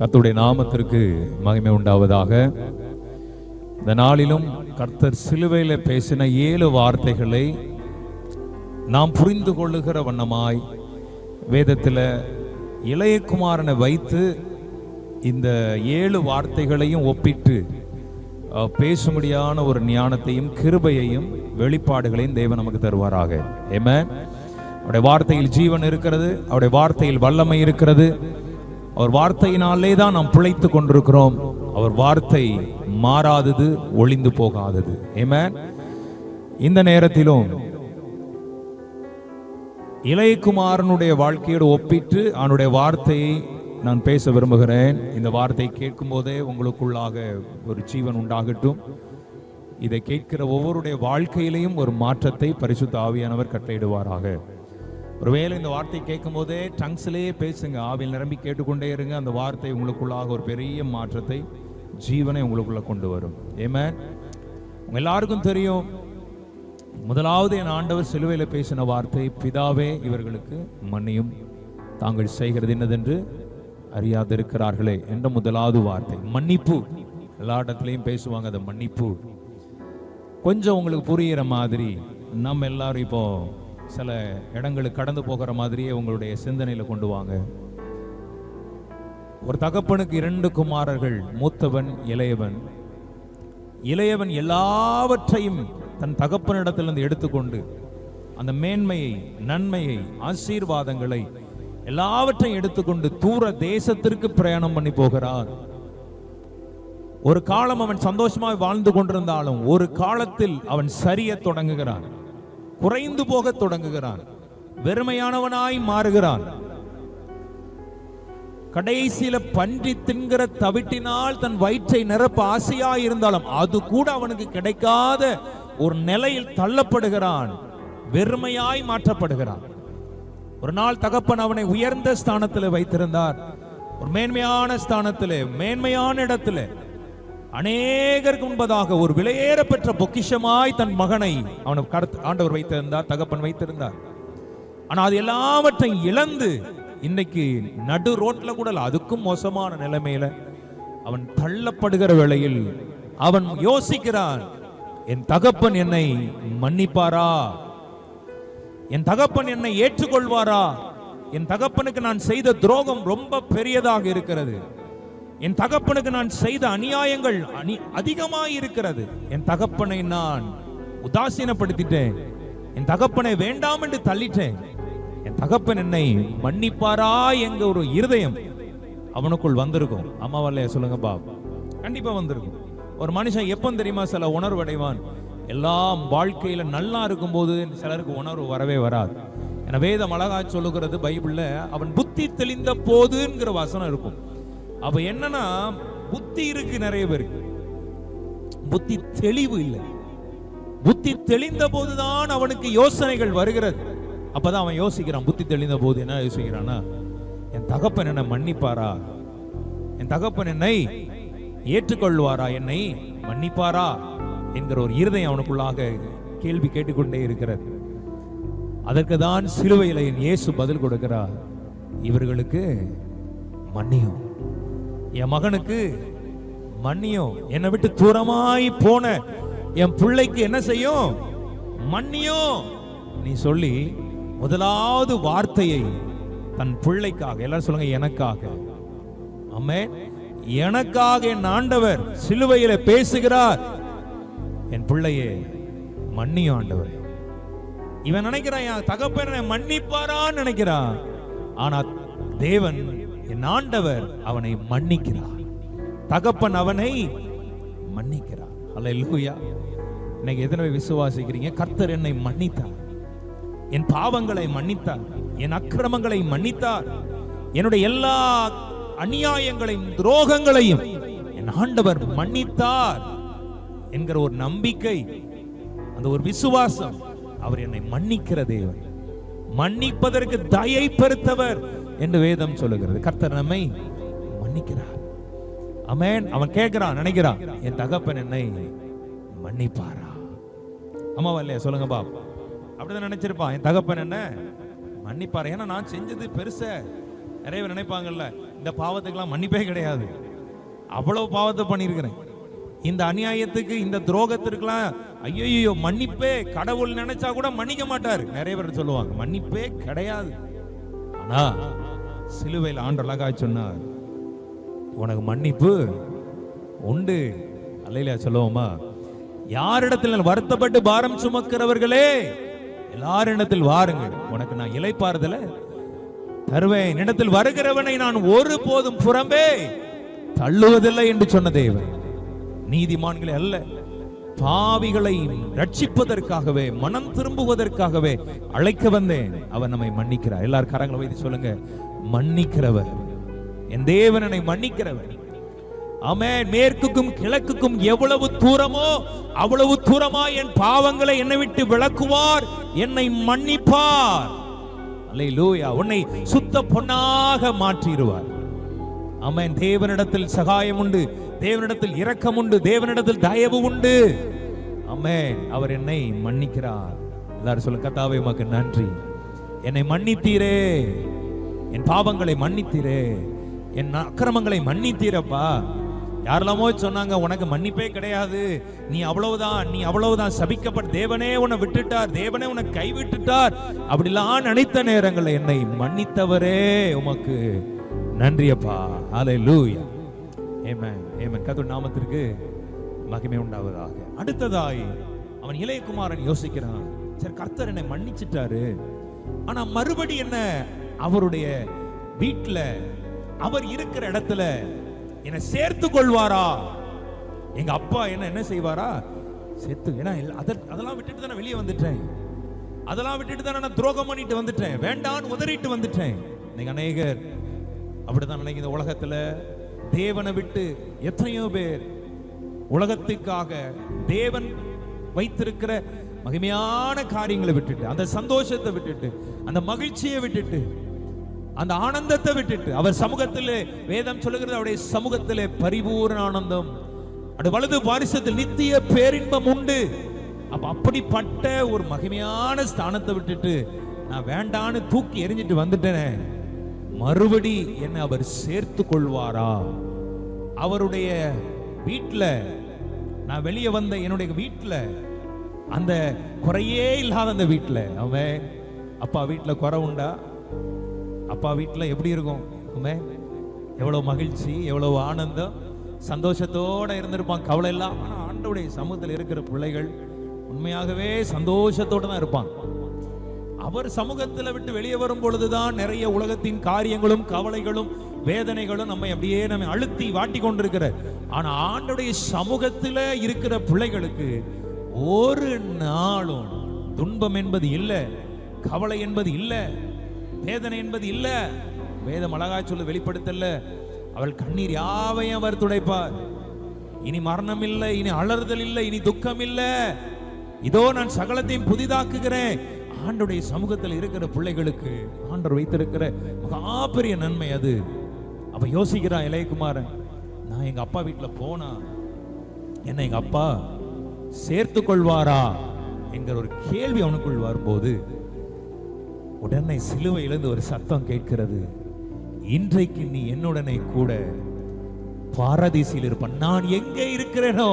கர்த்தருடைய நாமத்திற்கு மகிமை உண்டாவதாக. இந்த நாளிலும் கர்த்தர் சிலுவையில் பேசின 7 வார்த்தைகளை நாம் புரிந்து கொள்ளுகிற வண்ணமாய் வேதத்தில் இளையகுமாரனை வைத்து இந்த 7 வார்த்தைகளையும் ஒப்பிட்டு பேசும்படியான ஒரு ஞானத்தையும் கிருபையையும் வெளிப்பாடுகளையும் தேவன் நமக்கு தருவாராக. ஆமென். அவருடைய வார்த்தையில் ஜீவன் இருக்கிறது, அவருடைய வார்த்தையில் வல்லமை இருக்கிறது. அவர் வார்த்தையினாலே தான் நாம் பிழைத்து கொண்டிருக்கிறோம். அவர் வார்த்தை மாறாதது, ஒளிந்து போகாதது. ஆமென். இந்த நேரத்திலும் இளையகுமாரனுடைய வாழ்க்கையோடு ஒப்பிட்டு அவனுடைய வார்த்தையை நான் பேச விரும்புகிறேன். இந்த வார்த்தையை கேட்கும் போதே உங்களுக்குள்ளாக ஒரு ஜீவன் உண்டாகட்டும். இதை கேட்கிற ஒவ்வொருடைய வாழ்க்கையிலையும் ஒரு மாற்றத்தை பரிசுத்த ஆவியானவர் கட்டளையிடுவாராக. ஒருவேளை இந்த வார்த்தையை கேட்கும் போதே டங்ஸ்லேயே பேசுங்க, ஆவியில் நிரம்பி கேட்டுக்கொண்டே இருங்க. அந்த வார்த்தை உங்களுக்குள்ளாக ஒரு பெரிய மாற்றத்தை, ஜீவனை உங்களுக்குள்ள கொண்டு வரும். ஆமென். உங்க எல்லாருக்கும் தெரியும், முதலாவது என் ஆண்டவர் சிலுவையில் பேசின வார்த்தை, பிதாவே இவர்களுக்கு மன்னியும், தாங்கள் செய்கிறது என்னதென்று அறியாதிருக்கிறார்களே என்ற முதலாவது வார்த்தை. மன்னிப்பு. எல்லா இடத்துலையும் பேசுவாங்க அந்த மன்னிப்பு. கொஞ்சம் உங்களுக்கு புரிகிற மாதிரி நம்ம எல்லாரும் இப்போ சில இடங்களுக்கு கடந்து போகிற மாதிரியே உங்களுடைய சிந்தனையில கொண்டு வாங்க. ஒரு தகப்பனுக்கு 2 குமாரர்கள், மூத்தவன் இளையவன். இளையவன் எல்லாவற்றையும் தன் தகப்பனிடத்திலிருந்து எடுத்துக்கொண்டு அந்த மேன்மையை, நன்மையை, ஆசீர்வாதங்களை எல்லாவற்றையும் எடுத்துக்கொண்டு தூர தேசத்திற்கு பிரயாணம் பண்ணி போகிறான். ஒரு காலம் அவன் சந்தோஷமாய் வாழ்ந்து கொண்டிருந்தாலும் ஒரு காலத்தில் அவன் சரிய தொடங்குகிறான், குறைந்து போக தொடங்குகிறான், வெறுமையானவனாய் மாறுகிறான். கடைசியில பன்றி தின்கிற தவிட்டினால் தன் வயிற்றை நிரப்ப ஆசையாய் இருந்தாலும் அது கூட அவனுக்கு கிடைக்காத ஒரு நிலையில் தள்ளப்படுகிறான், வெறுமையாய் மாற்றப்படுகிறான். ஒரு நாள் தகப்பன் அவனை உயர்ந்த ஸ்தானத்தில் வைத்திருந்தார், ஒரு மேன்மையான ஸ்தானத்தில், மேன்மையான இடத்துல, அநேகருக்கு முன்பதாக ஒரு விலையேற பெற்ற பொக்கிஷமாய் தன் மகனை அவனுக்கு ஆண்டவர் வைத்திருந்தார், தகப்பன் வைத்திருந்தார். ஆனா அது எல்லாவற்றையும் இழந்து இன்னைக்கு நடு ரோட்ல கூட அதுக்கும் மோசமான நிலைமையில அவன் தள்ளப்படுகிற வேளையில் அவன் யோசிக்கிறான், என் தகப்பன் என்னை மன்னிப்பாரா? என் தகப்பன் என்னை ஏற்றுக்கொள்வாரா? என் தகப்பனுக்கு நான் செய்த துரோகம் ரொம்ப பெரியதாக இருக்கிறது. என் தகப்பனுக்கு நான் செய்த அநியாயங்கள் அதிகமாக இருக்கிறது. என் தகப்பனை நான் உதாசீனப்படுத்திட்டேன், என் தகப்பனை வேண்டாம் என்று தள்ளிட்டேன். என் தகப்பன் என்னை மன்னிப்பாரா என்கிற ஒரு இருதயம் அவனுக்குள் வந்திருக்கும். அம்மாவல்லையா சொல்லுங்க பாப்? கண்டிப்பா வந்திருக்கும். ஒரு மனுஷன் எப்ப தெரியுமா சில உணர்வு அடைவான்? எல்லாம் வாழ்க்கையில நல்லா இருக்கும் போது சிலருக்கு உணர்வு வரவே வராது. என வேதம் அழகா சொல்லுகிறது பைபிள்ல, அவன் புத்தி தெளிந்த போதுங்கிற வசனம் இருக்கும். அப்ப என்னன்னா, புத்தி இருக்கு நிறைய பேருக்கு, புத்தி தெளிவு இல்லை. புத்தி தெளிந்த போதுதான் அவனுக்கு யோசனைகள் வருகிறது. அப்பதான் அவன் யோசிக்கிறான். புத்தி தெளிந்த போது என்ன யோசிக்கிறான்னா, என் தகப்பன் என்னை மன்னிப்பாரா? என் தகப்பன் என்னை ஏற்றுக்கொள்வாரா? என்னை மன்னிப்பாரா என்கிற ஒரு இருதயம் அவனுக்குள்ளாக கேள்வி கேட்டுக்கொண்டே இருக்கிறது. அதற்கு தான் சிலுவையில் இயேசு பதில் கொடுக்கிறார், இவர்களுக்கு மன்னியும், என் மகனுக்கு மன்னியும், என்னை விட்டு தூரமாய் போன என் பிள்ளைக்கு என்ன செய்யும்? மன்னியும் நீ சொல்லி முதலாவது வார்த்தையை தன் பிள்ளைக்காக, எல்லாரும் சொல்லுங்க எனக்காக. ஆமென். எனக்காக என் ஆண்டவர் சிலுவையில பேசுகிறார், என் பிள்ளையே மன்னியும் ஆண்டவர். இவன் நினைக்கிறான் என் தகப்பனை மன்னிப்பாரான்னு நினைக்கிறான். ஆனா தேவன், என் ஆண்டவர் அவனை மன்னிக்கிறார். தகப்பன் அவனை மன்னிக்கிறார். அல்லேலூயா. இன்னைக்கு எத்தனை விசுவாசிக்கிறீங்க? கர்த்தர் என்னை மன்னித்தார், என் பாவங்களை மன்னித்தார், என் அக்கிரமங்களை மன்னித்தார், என்னுடைய எல்லா அநியாயங்களையும் துரோகங்களையும் என் ஆண்டவர் மன்னித்தார் என்கிற ஒரு நம்பிக்கை, அந்த ஒரு விசுவாசம். அவர் என்னை மன்னிக்கிற தேவன், மன்னிப்பதற்கு தயை பெருத்தவர் என்று வேதம் சொல்லுகிறது. கர்த்தர் நம்மை மன்னிக்கிறார். ஆமென். அவன் கேட்கிறான், நினைக்கிறான், என் தகப்பன் என்னை மன்னிப்பாரா? அம்மாவா இல்லையா சொல்லுங்க பாப்? அப்படிதான் நினைச்சிருப்பான், என் தகப்பன் என்ன மன்னிப்பாரு. ஏன்னா நான் செஞ்சது பெருச, நிறைய பேர் நினைப்பாங்கல்ல, இந்த பாவத்துக்கெல்லாம் மன்னிப்பே கிடையாது, அவ்வளவு பாவத்தை பண்ணியிருக்கிறேன், இந்த அநியாயத்துக்கு இந்த துரோகத்திற்கெல்லாம் ஐயோ மன்னிப்பே, கடவுள் நினைச்சா கூட மன்னிக்க மாட்டார். நிறைய பேர் சொல்லுவாங்க மன்னிப்பே கிடையாது. ஆனா சிலுவையில் ஆண்டவர் அழகாய் சொன்னார், உனக்கு மன்னிப்பு உண்டு. அல்லேலூயா சொல்லுவோமா? யாரிடத்தில் வருத்தப்பட்டு பாரம் சுமக்கிறவர்களே எல்லாரிடத்தில் வாருங்கள், உனக்கு நான் இளைப்பாறுதல தருவேன். இடத்தில் வருகிறவனை நான் ஒருபோதும் புறம்பே தள்ளுவதில்லை என்று சொன்ன தேவன் நீதிமான்களை அல்ல, பாவிகளை ரட்சிப்பதற்காகவே, மனம் திரும்புவதற்காகவே அழைக்க வந்தேன். அவர் நம்மை மன்னிக்கிறார். எல்லாரும் கரங்களை வைத்து சொல்லுங்க, மன்னிக்கிறவர், என் தேவன் என்னை மன்னிக்கிறவர். ஆமென். மேற்குக்கும் கிழக்குக்கும் எவ்வளவு தூரமோ அவ்வளவு தூரமா என் பாவங்களை என்னை விட்டு விலக்குவார், என்னை மன்னிப்பார். அல்லேலூயா. உன்னை சுத்த பொன்னாக மாற்றிடுவார். ஆமென். தேவனிடத்தில் சகாயம் உண்டு, தேவனிடத்தில் இரக்கம் உண்டு, தேவனிடத்தில் தயவு உண்டு. ஆமென். அவர் என்னை மன்னிக்கிறார். எல்லாரும் சொல்லுங்க, கர்த்தாவே உமக்கு நன்றி, என்னை மன்னித்தீரே, என் பாவங்களை மன்னித்தீரே, என் அக்கிரமங்களை மன்னித்தீரப்பா. யாரெல்லாமோ சொன்னாங்க உனக்கு மன்னிப்பே கிடையாது, நீ அவ்வளவுதான் சபிக்கப்பட்ட, தேவனே உன்னை விட்டுட்டார், தேவனே உன்னை கைவிட்டுட்டார், அப்படிலாம் நினைத்த நேரங்களில் என்னை மன்னித்தவரே உமக்கு நன்றியப்பா. ஹல்லேலூயா. ஆமென். ஆமென். கர்த்தருடைய நாமத்திற்கு மகிமை உண்டாவதாக. அடுத்ததாய் அவன் இளையகுமாரன் யோசிக்கிறான், சரி கர்த்தர் என்னை மன்னிச்சிட்டாரு, ஆனா மறுபடி என்ன அவருடைய வீட்டுல அவர் இருக்கிற இடத்துல என்னை சேர்த்து கொள்வாரா? எங்க அப்பா என்ன செய்வாரா? சேர்த்து, ஏன்னா அதெல்லாம் விட்டுட்டு தான் வெளியே வந்துட்டேன், அதெல்லாம் விட்டுட்டு தான் நான் துரோகம் பண்ணிட்டு வந்துட்டேன், வேண்டான்னு உதறிட்டு வந்துட்டேன். நீங்க அநேகர் அப்படிதான் நினைக்கிற. இந்த உலகத்துல தேவனை விட்டு எத்தனையோ பேர் உலகத்துக்காக தேவன் வைத்திருக்கிற மகிமையான காரியங்களை விட்டுட்டு, அந்த சந்தோஷத்தை விட்டுட்டு, அந்த மகிழ்ச்சியை விட்டுட்டு, அந்த ஆனந்தத்தை விட்டுட்டு, அவர் சமூகத்திலே வேதம் சொல்லுகிறது அவருடைய சமூகத்திலே பரிபூர்ண ஆனந்தம், அது வலது பாரிசத்தில் நித்திய பேரின்பம் உண்டு. அப்படிப்பட்ட ஒரு மகிமையான ஸ்தானத்தை விட்டுட்டு நான் வேண்டான்னு தூக்கி எறிஞ்சிட்டு வந்துட்டேனே, மறுபடி என்ன அவர் சேர்த்து கொள்வாரா? அவருடைய வீட்டுல நான் வெளியே வந்த என்னுடைய வீட்டுல, அந்த குறையே இல்லாத அந்த வீட்டுல, அவன் அப்பா வீட்டுல குறை உண்டா? அப்பா வீட்டுல எப்படி இருக்கும்? அவன் எவ்வளவு மகிழ்ச்சி, எவ்வளவு ஆனந்தம், சந்தோஷத்தோட இருந்திருப்பான், கவலை எல்லாம். ஆனா ஆண்டவருடைய சமூகத்தில் இருக்கிற பிள்ளைகள் உண்மையாகவே சந்தோஷத்தோட தான் இருப்பாங்க. அவர் சமூகத்தில் விட்டு வெளியே வரும் பொழுதுதான் நிறைய உலகத்தின் காரியங்களும் கவலைகளும் வேதனைகளும் நம்மை அப்படியே நம்ம அழுத்தி வாட்டி கொண்டிருக்கிற. ஆனா ஆண்டவருடைய சமூகத்தில் இருக்கிற பிள்ளைகளுக்கு ஒரு நாளும் துன்பம் என்பது இல்லை, கவலை என்பது இல்லை, வேதனை என்பது இல்லை. வேதம் அழகா சொல்ல வெளிப்படுத்தல, அவள் கண்ணீர் யாவையும் அவர் துடைப்பார். இனி மரணம் இல்லை, இனி அலறுதல் இல்லை, இனி துக்கம் இல்லை, இதோ நான் சகலத்தையும் புதிதாக்குகிறேன். ஆண்டவருடைய சமூகத்தில் இருக்கிற பிள்ளைகளுக்கு ஆண்டவர் வைத்திருக்கிற மகா பெரிய நன்மை அது. அப்ப யோசிக்கிறான் இளையகுமாரன், நான் எங்க அப்பா வீட்டுல போனா என்ன எங்க அப்பா சேர்த்து கொள்வாரா என்கிற ஒரு கேள்வி அவனுக்குள் வரும்போது, உடனே சிலுவையிலிருந்து ஒரு சத்தம் கேட்கிறது, இன்றைக்கு நீ என்னுடனே கூட பாரதீசில் இருப்பான். நான் எங்கே இருக்கிறேனோ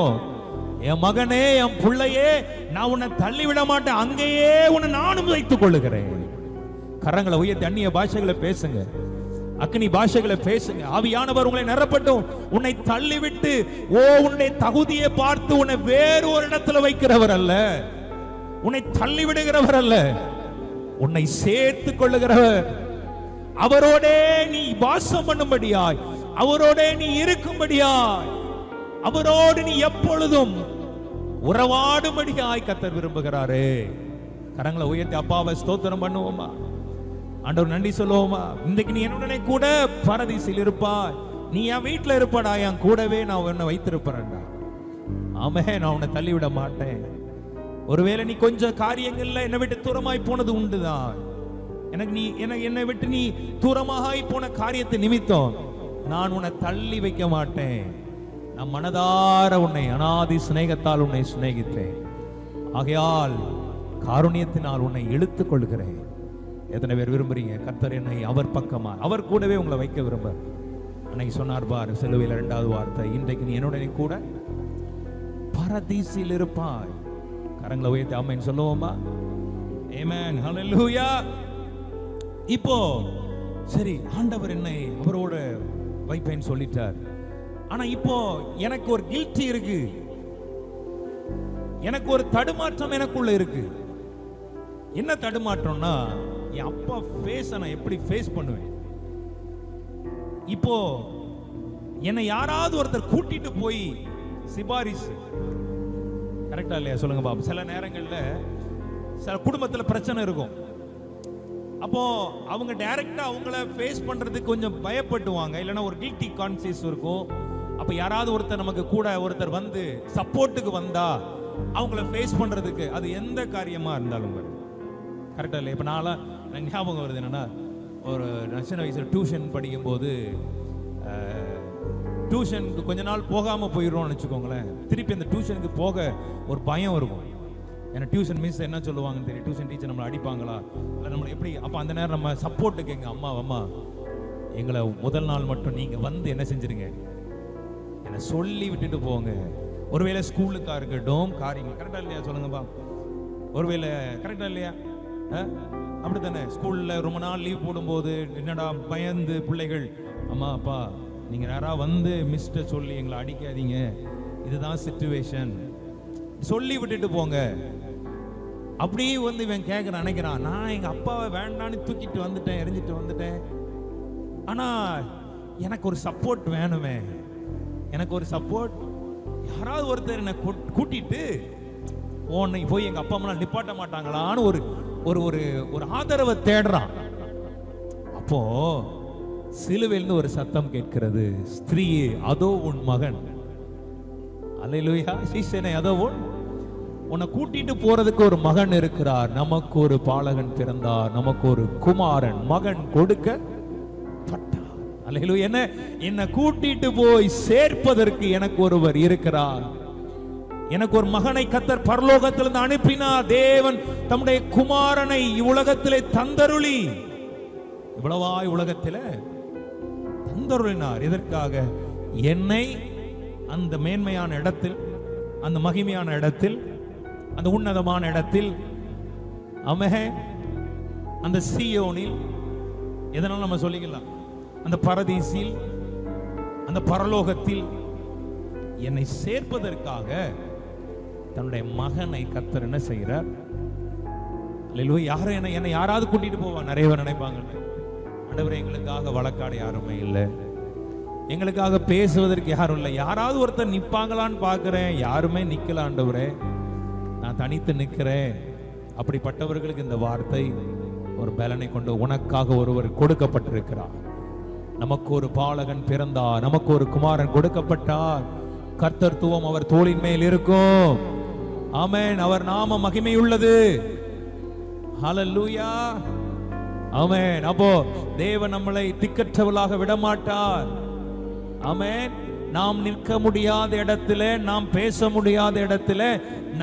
என் மகனே, என் பிள்ளையே, நான் உன்னை தள்ளிவிட மாட்டேன், அங்கேயே உன்னை நானும் வைத்துக் கொள்ளுகிறேன். கரங்களை உயர்த்தி அந்நிய பாஷைகளை பேசுங்க, அக்னி பாஷைகளை பேசுங்க. ஆவியானவர் உங்களை நிரப்பட்டும். உன்னை தள்ளிவிட்டு உன்னை தகுதியை பார்த்து உன்னை வேறு ஒரு இடத்துல வைக்கிறவர் அல்ல, உன்னை தள்ளி விடுகிறவர் அல்ல, உன்னை சேர்த்து கொள்ளுகிறவர். அவரோட நீ வாசம் பண்ணும்படியாய், அவரோட நீ இருக்கும்படியாய், அவரோடு நீ எப்பொழுதும் உறவாடும்படியாய் கர்த்தர் விரும்புகிறாரே. கரங்களை உயர்த்தி அப்பாவை ஸ்தோத்திரம் பண்ணுவோமா? ஆண்டவர் நன்றி சொல்லுவோமா? இன்றைக்கு நீ என்னுடனே கூட பரதீசில் இருப்பாய், நீ என் வீட்டுல இருப்பாடா, என் கூடவே நான் உன்னை வைத்திருப்பேன்டா. ஆமே, நான் உன்னை தள்ளிவிட மாட்டேன். ஒருவேளை நீ கொஞ்சம் காரியங்கள்ல என்னை விட்டு தூரமாய் போனது உண்டுதான், என்னை விட்டு நீ தூரமாய் போன காரியத்தை நிமித்தம் நான் உன்னை தள்ளி வைக்க மாட்டேன். நான் மனதார உன்னை அநாதி சிநேகத்தால் உன்னை சிநேகித்தேன். ஆகையால் காருண்யத்தினால் உன்னை இழுத்துக் கொள்கிறேன். எத்தனை பேர் விரும்புறீங்க கர்த்தர் என்னை அவர் பக்கமா, அவர் கூடவே உங்களை வைக்க விரும்ப? அன்னைக்கு சொன்னார் பார் சிலுவையில் 2வது வார்த்தை, இன்றைக்கு நீ என்னுடைய கூட பரதீசில் இருப்பாய். கரங்களை உயர்த்தி ஆமென் சொல்லுவோமா? ஆமென், ஹல்லேலூயா. இப்போ சரி, ஆண்டவர் என்னை அவரோட வைப்பேன்னு சொல்லிட்டார். ஆனா இப்போ எனக்கு ஒரு கில்ட்டி இருக்கு, எனக்கு ஒரு தடுமாற்றம் எனக்குள்ள இருக்கு. என்ன தடுமாற்றம்னா, என் அப்பா ஃபேஸ் நான் எப்படி ஃபேஸ் பண்ணுவேன்? இப்போ என்னை யாராவது ஒருத்தர் கூட்டிட்டு போய் சிபாரிசு, கரெக்டா இல்லையா சொல்லுங்க பாபு? சில நேரங்கள்ல சில குடும்பத்துல பிரச்சனை இருக்கும். அப்போ அவங்க டைரக்டா அவங்கள ஃபேஸ் பண்றதுக்கு கொஞ்சம் பயப்படுவாங்க, இல்லைன்னா ஒரு கில்ட்டி கான்சியஸ் இருக்கும். அப்ப யாராவது ஒருத்தர் நமக்கு கூட ஒருத்தர் வந்து சப்போர்ட்டுக்கு வந்தா அவங்கள ஃபேஸ் பண்றதுக்கு, அது எந்த காரியமா இருந்தாலும் கரெக்டா இல்லை? இப்ப நான்லாம் எனக்கு ஞாபகம் வருது என்னன்னா, ஒரு சின்ன வயசுல டியூஷன் படிக்கும்போது டியூஷனுக்கு கொஞ்ச நாள் போகாம போயிடுறோம்னு வச்சுக்கோங்களேன், திருப்பி அந்த டியூஷனுக்கு போக ஒரு பயம் இருக்கும். ஏன்னா டியூஷன் மிஸ் என்ன சொல்லுவாங்கன்னு தெரியும், டியூஷன் டீச்சர் நம்மளை அடிப்பாங்களா இல்லை நம்மளை எப்படி. அப்போ அந்த நேரம் நம்ம சப்போர்ட்டுக்கு எங்கள் அம்மா எங்களை முதல் நாள் மட்டும் நீங்கள் வந்து என்ன செஞ்சிருங்க, என்னை சொல்லி விட்டுட்டு போங்க. ஒருவேளை ஸ்கூலுக்கா இருக்கட்டும் காரியங்கள், கரெக்டா இல்லையா சொல்லுங்கப்பா? ஒருவேளை கரெக்டா இல்லையா? அப்படி தானே? ஸ்கூலில் ரொம்ப நாள் லீவ் போடும்போது என்னடா பயந்து பிள்ளைகள், அம்மா அப்பா நீங்கள் யாராவது வந்து மிஸ்ட சொல்லி எங்களை அடிக்காதீங்க, இதுதான் சிச்சுவேஷன், சொல்லி விட்டுட்டு போங்க. அப்படியே வந்து இவன் கேட்குறான், நினைக்கிறான் நான் எங்கள் அப்பாவை வேண்டான்னு தூக்கிட்டு வந்துட்டேன், எரிஞ்சிட்டு வந்துட்டேன். ஆனால் எனக்கு ஒரு சப்போர்ட் வேணுமே, எனக்கு ஒரு சப்போர்ட். யாராவது ஒருத்தர் என்னை கூட்டிட்டு போய் எங்கள் அப்பா அம்மா நிப்பாட்ட மாட்டாங்களான்னு ஒரு ஒரு ஒரு ஆதரவை தேடுறான். அப்போ சிலுவையிலிருந்து ஒரு சத்தம் கேட்கிறது, ஸ்திரீயே அதோ உன் மகன். அல்லேலூயா. சீசனே அதோ உன்னை கூட்டிட்டு போறதுக்கு ஒரு மகன் இருக்கிறார், நமக்கு ஒரு பாலகன் பிறந்தார், நமக்கு ஒரு குமாரன் மகன் கொடுக்கப்பட்டார். அல்லேலூயா. என்னை கூட்டிட்டு போய் சேர்ப்பதற்கு எனக்கு ஒருவர் இருக்கிறார். எனக்கு ஒரு மகனை கர்த்தர் பரலோகத்திலிருந்து அனுப்பினார். தேவன் தம்முடைய குமாரனை இவ்வுலகத்திலே தந்தருளி, இவ்வளவாய் உலகத்திலே தந்தருளினார். எதற்காக? என்னை அந்த மேன்மையான இடத்தில், அந்த மகிமையான இடத்தில், அந்த உன்னதமான இடத்தில், ஆமென், அந்த சீயோனில், எதனால நம்ம சொல்லிக்கலாம், அந்த பரதீசில், அந்த பரலோகத்தில் என்னை சேர்ப்பதற்காக தன்னுடைய மகனை கர்த்தர் என்ன செய்கிறார்? யாரும் என்னை யாராவது கூட்டிட்டு போவா? நிறைய பேர் நினைப்பாங்க, ஆண்டவரே எங்களுக்காக வழக்காட யாருமே இல்லை, எங்களுக்காக பேசுவதற்கு யாரும் இல்லை, யாராவது ஒருத்தர் நிப்பாங்களான்னு பார்க்கிறேன், யாருமே நிக்கல ஆண்டவரே, நான் தனித்து நிற்கிறேன். அப்படிப்பட்டவர்களுக்கு இந்த வார்த்தை ஒரு பலனை கொண்டு, உனக்காக ஒருவர் கொடுக்கப்பட்டிருக்கிறார், நமக்கு ஒரு பாலகன் பிறந்தார், நமக்கு ஒரு குமாரன் கொடுக்கப்பட்டார், கர்த்தத்துவம் அவர் தோளின் மேல் இருக்கும். ஆமென். அவர் நாம மகிமை உள்ளது. ஹல்லேலூயா. ஆமென். அப்போ தேவன் நம்மளை திக்கற்றவளாக விடமாட்டார். ஆமென். நாம் நிற்க முடியாத இடத்துல, நாம் பேச முடியாத இடத்துல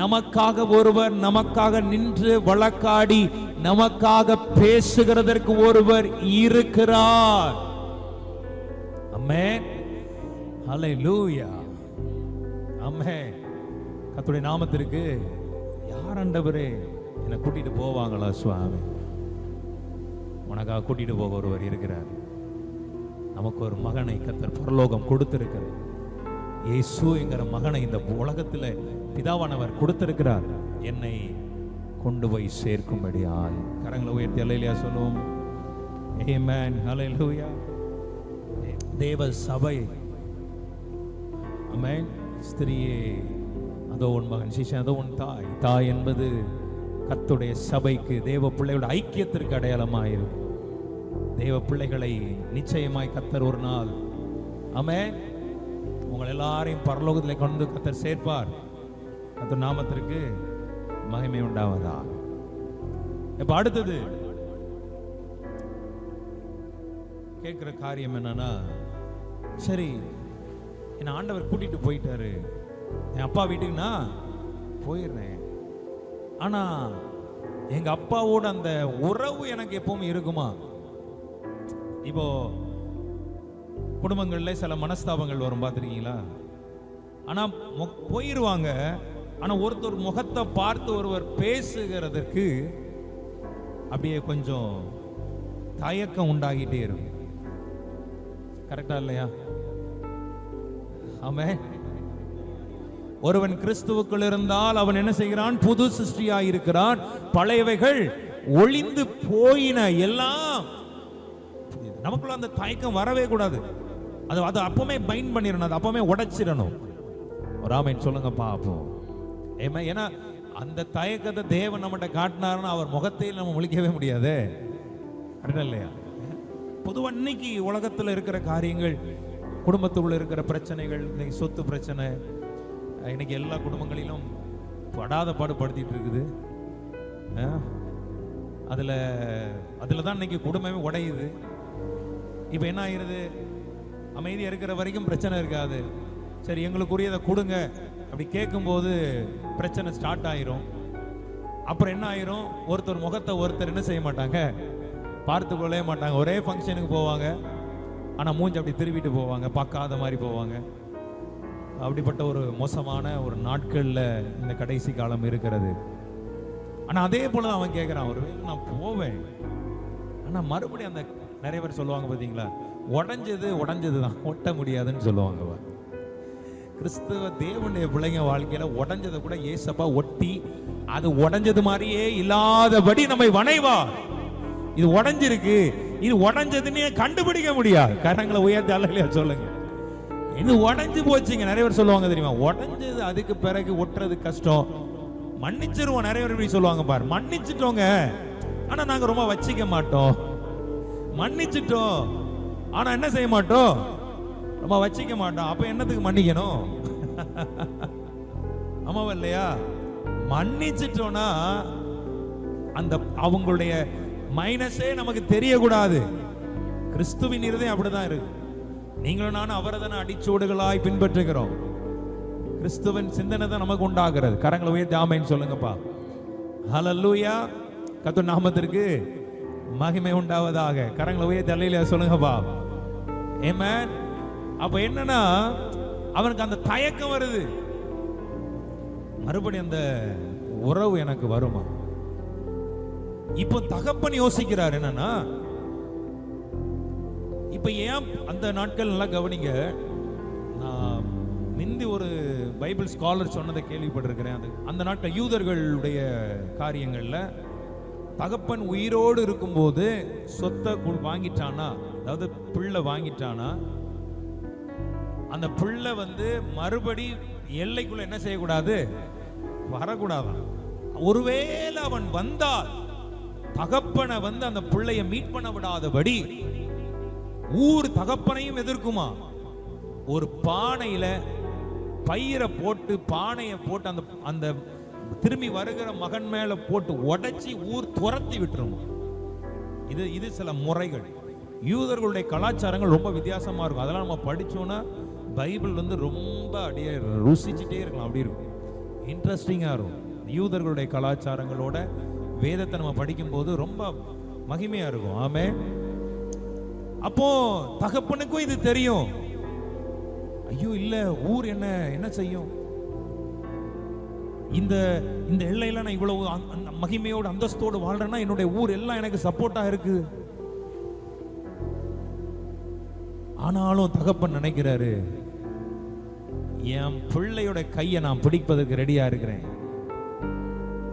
நமக்காக ஒருவர், நமக்காக நின்று வழக்காடி நமக்காக பேசுகிறதற்கு ஒருவர் இருக்கிறார். ஆமென். ஹல்லேலூயா. ஆமென். கர்த்தருடைய நாமத்திற்கு யார் ஆண்டவரே என்னை கூட்டிட்டு போவாங்களா? சுவாமி உனக்காக கூட்டிட்டு போக ஒருவர் இருக்கிறார். நமக்கு ஒரு மகனை கர்த்தர் பரலோகம் கொடுத்திருக்கிறார். இயேசு என்கிற மகனை இந்த உலகத்தில் பிதாவானவர் கொடுத்திருக்கிறார், என்னை கொண்டு போய் சேர்க்கும்படியாய். கரங்களை உயர்த்தி அல்லேலூயா சொல்லுவோம். ஆமென். ஹல்லேலூயா. தேவ சபை, ஆமென். ஸ்திரியே அதோ உன் மகன், சிஷன் அதோ உன் தாய். தாய் என்பது கர்த்தருடைய சபைக்கு, தேவ பிள்ளையோட ஐக்கியத்திற்கு அடையாளமாயிருக்கும். தேவ பிள்ளைகளை நிச்சயமாய் கர்த்தர் ஒரு நாள், ஆமென், உங்கள் எல்லாரையும் பரலோகத்தில் கொண்டு கர்த்தர் சேர்ப்பார். கர்த்தர் நாமத்திற்கு மகிமை உண்டாவதா. இப்ப அடுத்தது கேட்கிற காரியம் என்னன்னா, சரி என்ன ஆண்டவர் கூட்டிட்டு போயிட்டாரு, என் அப்பா வீட்டுக்கு நான் போயிடுறேன், ஆனா எங்க அப்பாவோட அந்த உறவு எனக்கு எப்பவும் இருக்குமா? இப்போ குடும்பங்கள்ல சில மனஸ்தாபங்கள் வரும், பார்த்துருக்கீங்களா? ஆனா போயிருவாங்க. ஆனா ஒருத்தர் முகத்தை பார்த்து ஒருவர் பேசுகிறதற்கு அப்படியே கொஞ்சம் தயக்கம் உண்டாகிட்டே இருக்கும். கரெக்டா இல்லையா? ஆமென். ஒருவன் கிறிஸ்துவுக்குள் இருந்தால் அவன் என்ன செய்கிறான்? புது சிருஷ்டியாய் இருக்கிறான். பழையவைகள் ஒளிந்து போயின. எல்லாம் நமக்குள்ள அந்த தயக்கம் வரவே கூடாது. அது அப்பவே பைண்ட் பண்ணிடணும், அது அப்பவே உடைச்சிடணும். ராமன் சொல்லுங்க பாப்போம். ஏன்னா அந்த தயக்கத்தை தேவன் நம்மகிட்ட காட்டினாருன்னா அவர் முகத்தையும் நம்ம முழிக்கவே முடியாது. இல்லையா? பொதுவாக இன்னைக்கு உலகத்தில் இருக்கிற காரியங்கள், குடும்பத்துக்குள்ள இருக்கிற பிரச்சனைகள், இன்னைக்கு சொத்து பிரச்சனை இன்னைக்கு எல்லா குடும்பங்களிலும் படாத பாடுபடுத்திட்டு இருக்குது. அதுல தான் இன்னைக்கு குடும்பமே உடையுது. இப்போ என்ன ஆயிருது? அமைதியாக இருக்கிற வரைக்கும் பிரச்சனை இருக்காது. சரி எங்களுக்குரியதை கொடுங்க அப்படி கேட்கும்போது பிரச்சனை ஸ்டார்ட் ஆயிரும். அப்புறம் என்ன ஆயிரும்? ஒருத்தர் முகத்தை ஒருத்தர் என்ன செய்ய மாட்டாங்க, பார்த்து கொள்ளவே மாட்டாங்க. ஒரே ஃபங்க்ஷனுக்கு போவாங்க, ஆனால் மூஞ்சி அப்படி திருவிட்டு போவாங்க, பார்க்காத மாதிரி போவாங்க. அப்படிப்பட்ட ஒரு மோசமான ஒரு நாட்களில் இந்த கடைசி காலம் இருக்கிறது. ஆனால் அதே போல தான் அவன் கேட்குறான், ஒருவேளை நான் போவேன், ஆனால் மறுபடியும் அந்த நிறைய பேர் சொல்லுவாங்க பார்த்தீங்களா, உடஞ்சது தான் ஒட்ட முடியாதுன்னு சொல்லுவாங்க. கிறிஸ்துவ தேவனுடைய பிள்ளைங்க வாழ்க்கையில உடஞ்சதை கூட ஏசப்பா ஒட்டி அது உடஞ்சது மாதிரியே இல்லாதபடி நம்மை வணைவா. இது உடஞ்சிருக்கு, இது உடஞ்சதுன்னு கண்டுபிடிக்க முடியாது. கரங்களை உயர்த்தி அல்லையா சொல்லுங்க. இது உடஞ்சு போச்சுங்க. நிறைய பேர் சொல்லுவாங்க தெரியுமா, உடஞ்சது அதுக்கு பிறகு ஒட்டுறது கஷ்டம், மன்னிச்சிருவோம். நிறைய பேர் இப்படி சொல்லுவாங்க பாரு, மன்னிச்சிட்டோங்க ஆனா நாங்க ரொம்ப வச்சிக்க மாட்டோம். மன்னிச்சிட்டோம் ஆனா என்ன செய்ய மாட்டோம், ரொம்ப வச்சிக்க மாட்டோம். அப்ப என்னத்துக்கு மன்னிக்கணும்? ஆமாவா இல்லையா? மன்னிச்சிட்டோம்னா அந்த அவங்களுடைய மைனஸே நமக்கு தெரியக்கூடாது. கிறிஸ்துவின் இருதயம் அப்படிதான் இருக்கு. நீங்களும் நானும் அவரதான அடிச்சோடுகளாய் பின்பற்றுகிறோம். கிறிஸ்துவின் சிந்தனை தான் நமக்கு உண்டாகிறது. கரங்களை உயர்த்தி ஆமென் சொல்லுங்கப்பா. ஹல்லேலூயா. கர்த்தர் நாமத்திற்கு மகிமை உண்டாவதாக. கரங்களை உயர்த்தி அல்லேலூயா சொல்லுங்கப்பா. ஆமென். அப்ப என்னன்னா அவனுக்கு அந்த தயக்கம் வருது, மறுபடியும் அந்த உறவு எனக்கு வருமா? இப்போ தகப்பன் யோசிக்கிறார் என்னன்னா, இப்ப ஏன் அந்த நாட்கள் நல்லா கவனிங்க. நான் முந்தி ஒரு பைபிள் ஸ்காலர் சொன்னதை கேள்விப்பட்டிருக்கிறேன். அந்த நாட்கள் யூதர்களுடைய காரியங்கள்ல தகப்பன் உயிரோடு இருக்கும்போது சொத்தை வாங்கிட்டானா, அதாவது பிள்ளை வாங்கிட்டானா, அந்த பிள்ளை மறுபடி எல்லைக்குள்ள என்ன செய்யக்கூடாது, வரக்கூடாதான். ஒருவேளை அவன் வந்தால் தகப்பனை அந்த பிள்ளைய மீட் பண்ண விடாதபடி ஊர் தகப்பனையும் எதிர்க்குமா. ஒரு பானையில பயிரை போட்டு, பானையை போட்டு அந்த அந்த திரும்பி வருகிற மகன் மேல போட்டு உடைச்சி ஊர் துரத்தி விட்டுருமா. இது சில முறைகள். யூதர்களுடைய கலாச்சாரங்கள் ரொம்ப வித்தியாசமா இருக்கும். அதெல்லாம் நம்ம படிச்சோம்னா பைபிள் ரொம்ப அப்படியே ருசிச்சுட்டே இருக்கலாம். அப்படி இருக்கும், இன்ட்ரெஸ்டிங்கா இருக்கும். யூதர்களுடைய கலாச்சாரங்களோட வேதத்தை நம்ம படிக்கும்போது ரொம்ப மகிமையா இருக்கும். ஆமென். அப்போ தகப்பனுக்கும் இது தெரியும். ஐயோ இல்ல, ஊர் என்ன செய்யும், இந்த இந்த எல்லையில நான் இவ்வளவு மகிமையோடு அந்தஸ்தோடு வாழ்றேன்னா என்னுடைய ஊர் எல்லாம் எனக்கு சப்போர்ட்டா இருக்கு. ஆனாலும் தகப்பன் நினைக்கிறாரு, என் பிள்ளையோட கையை நான் பிடிப்பதற்கு ரெடியா இருக்கிறேன்.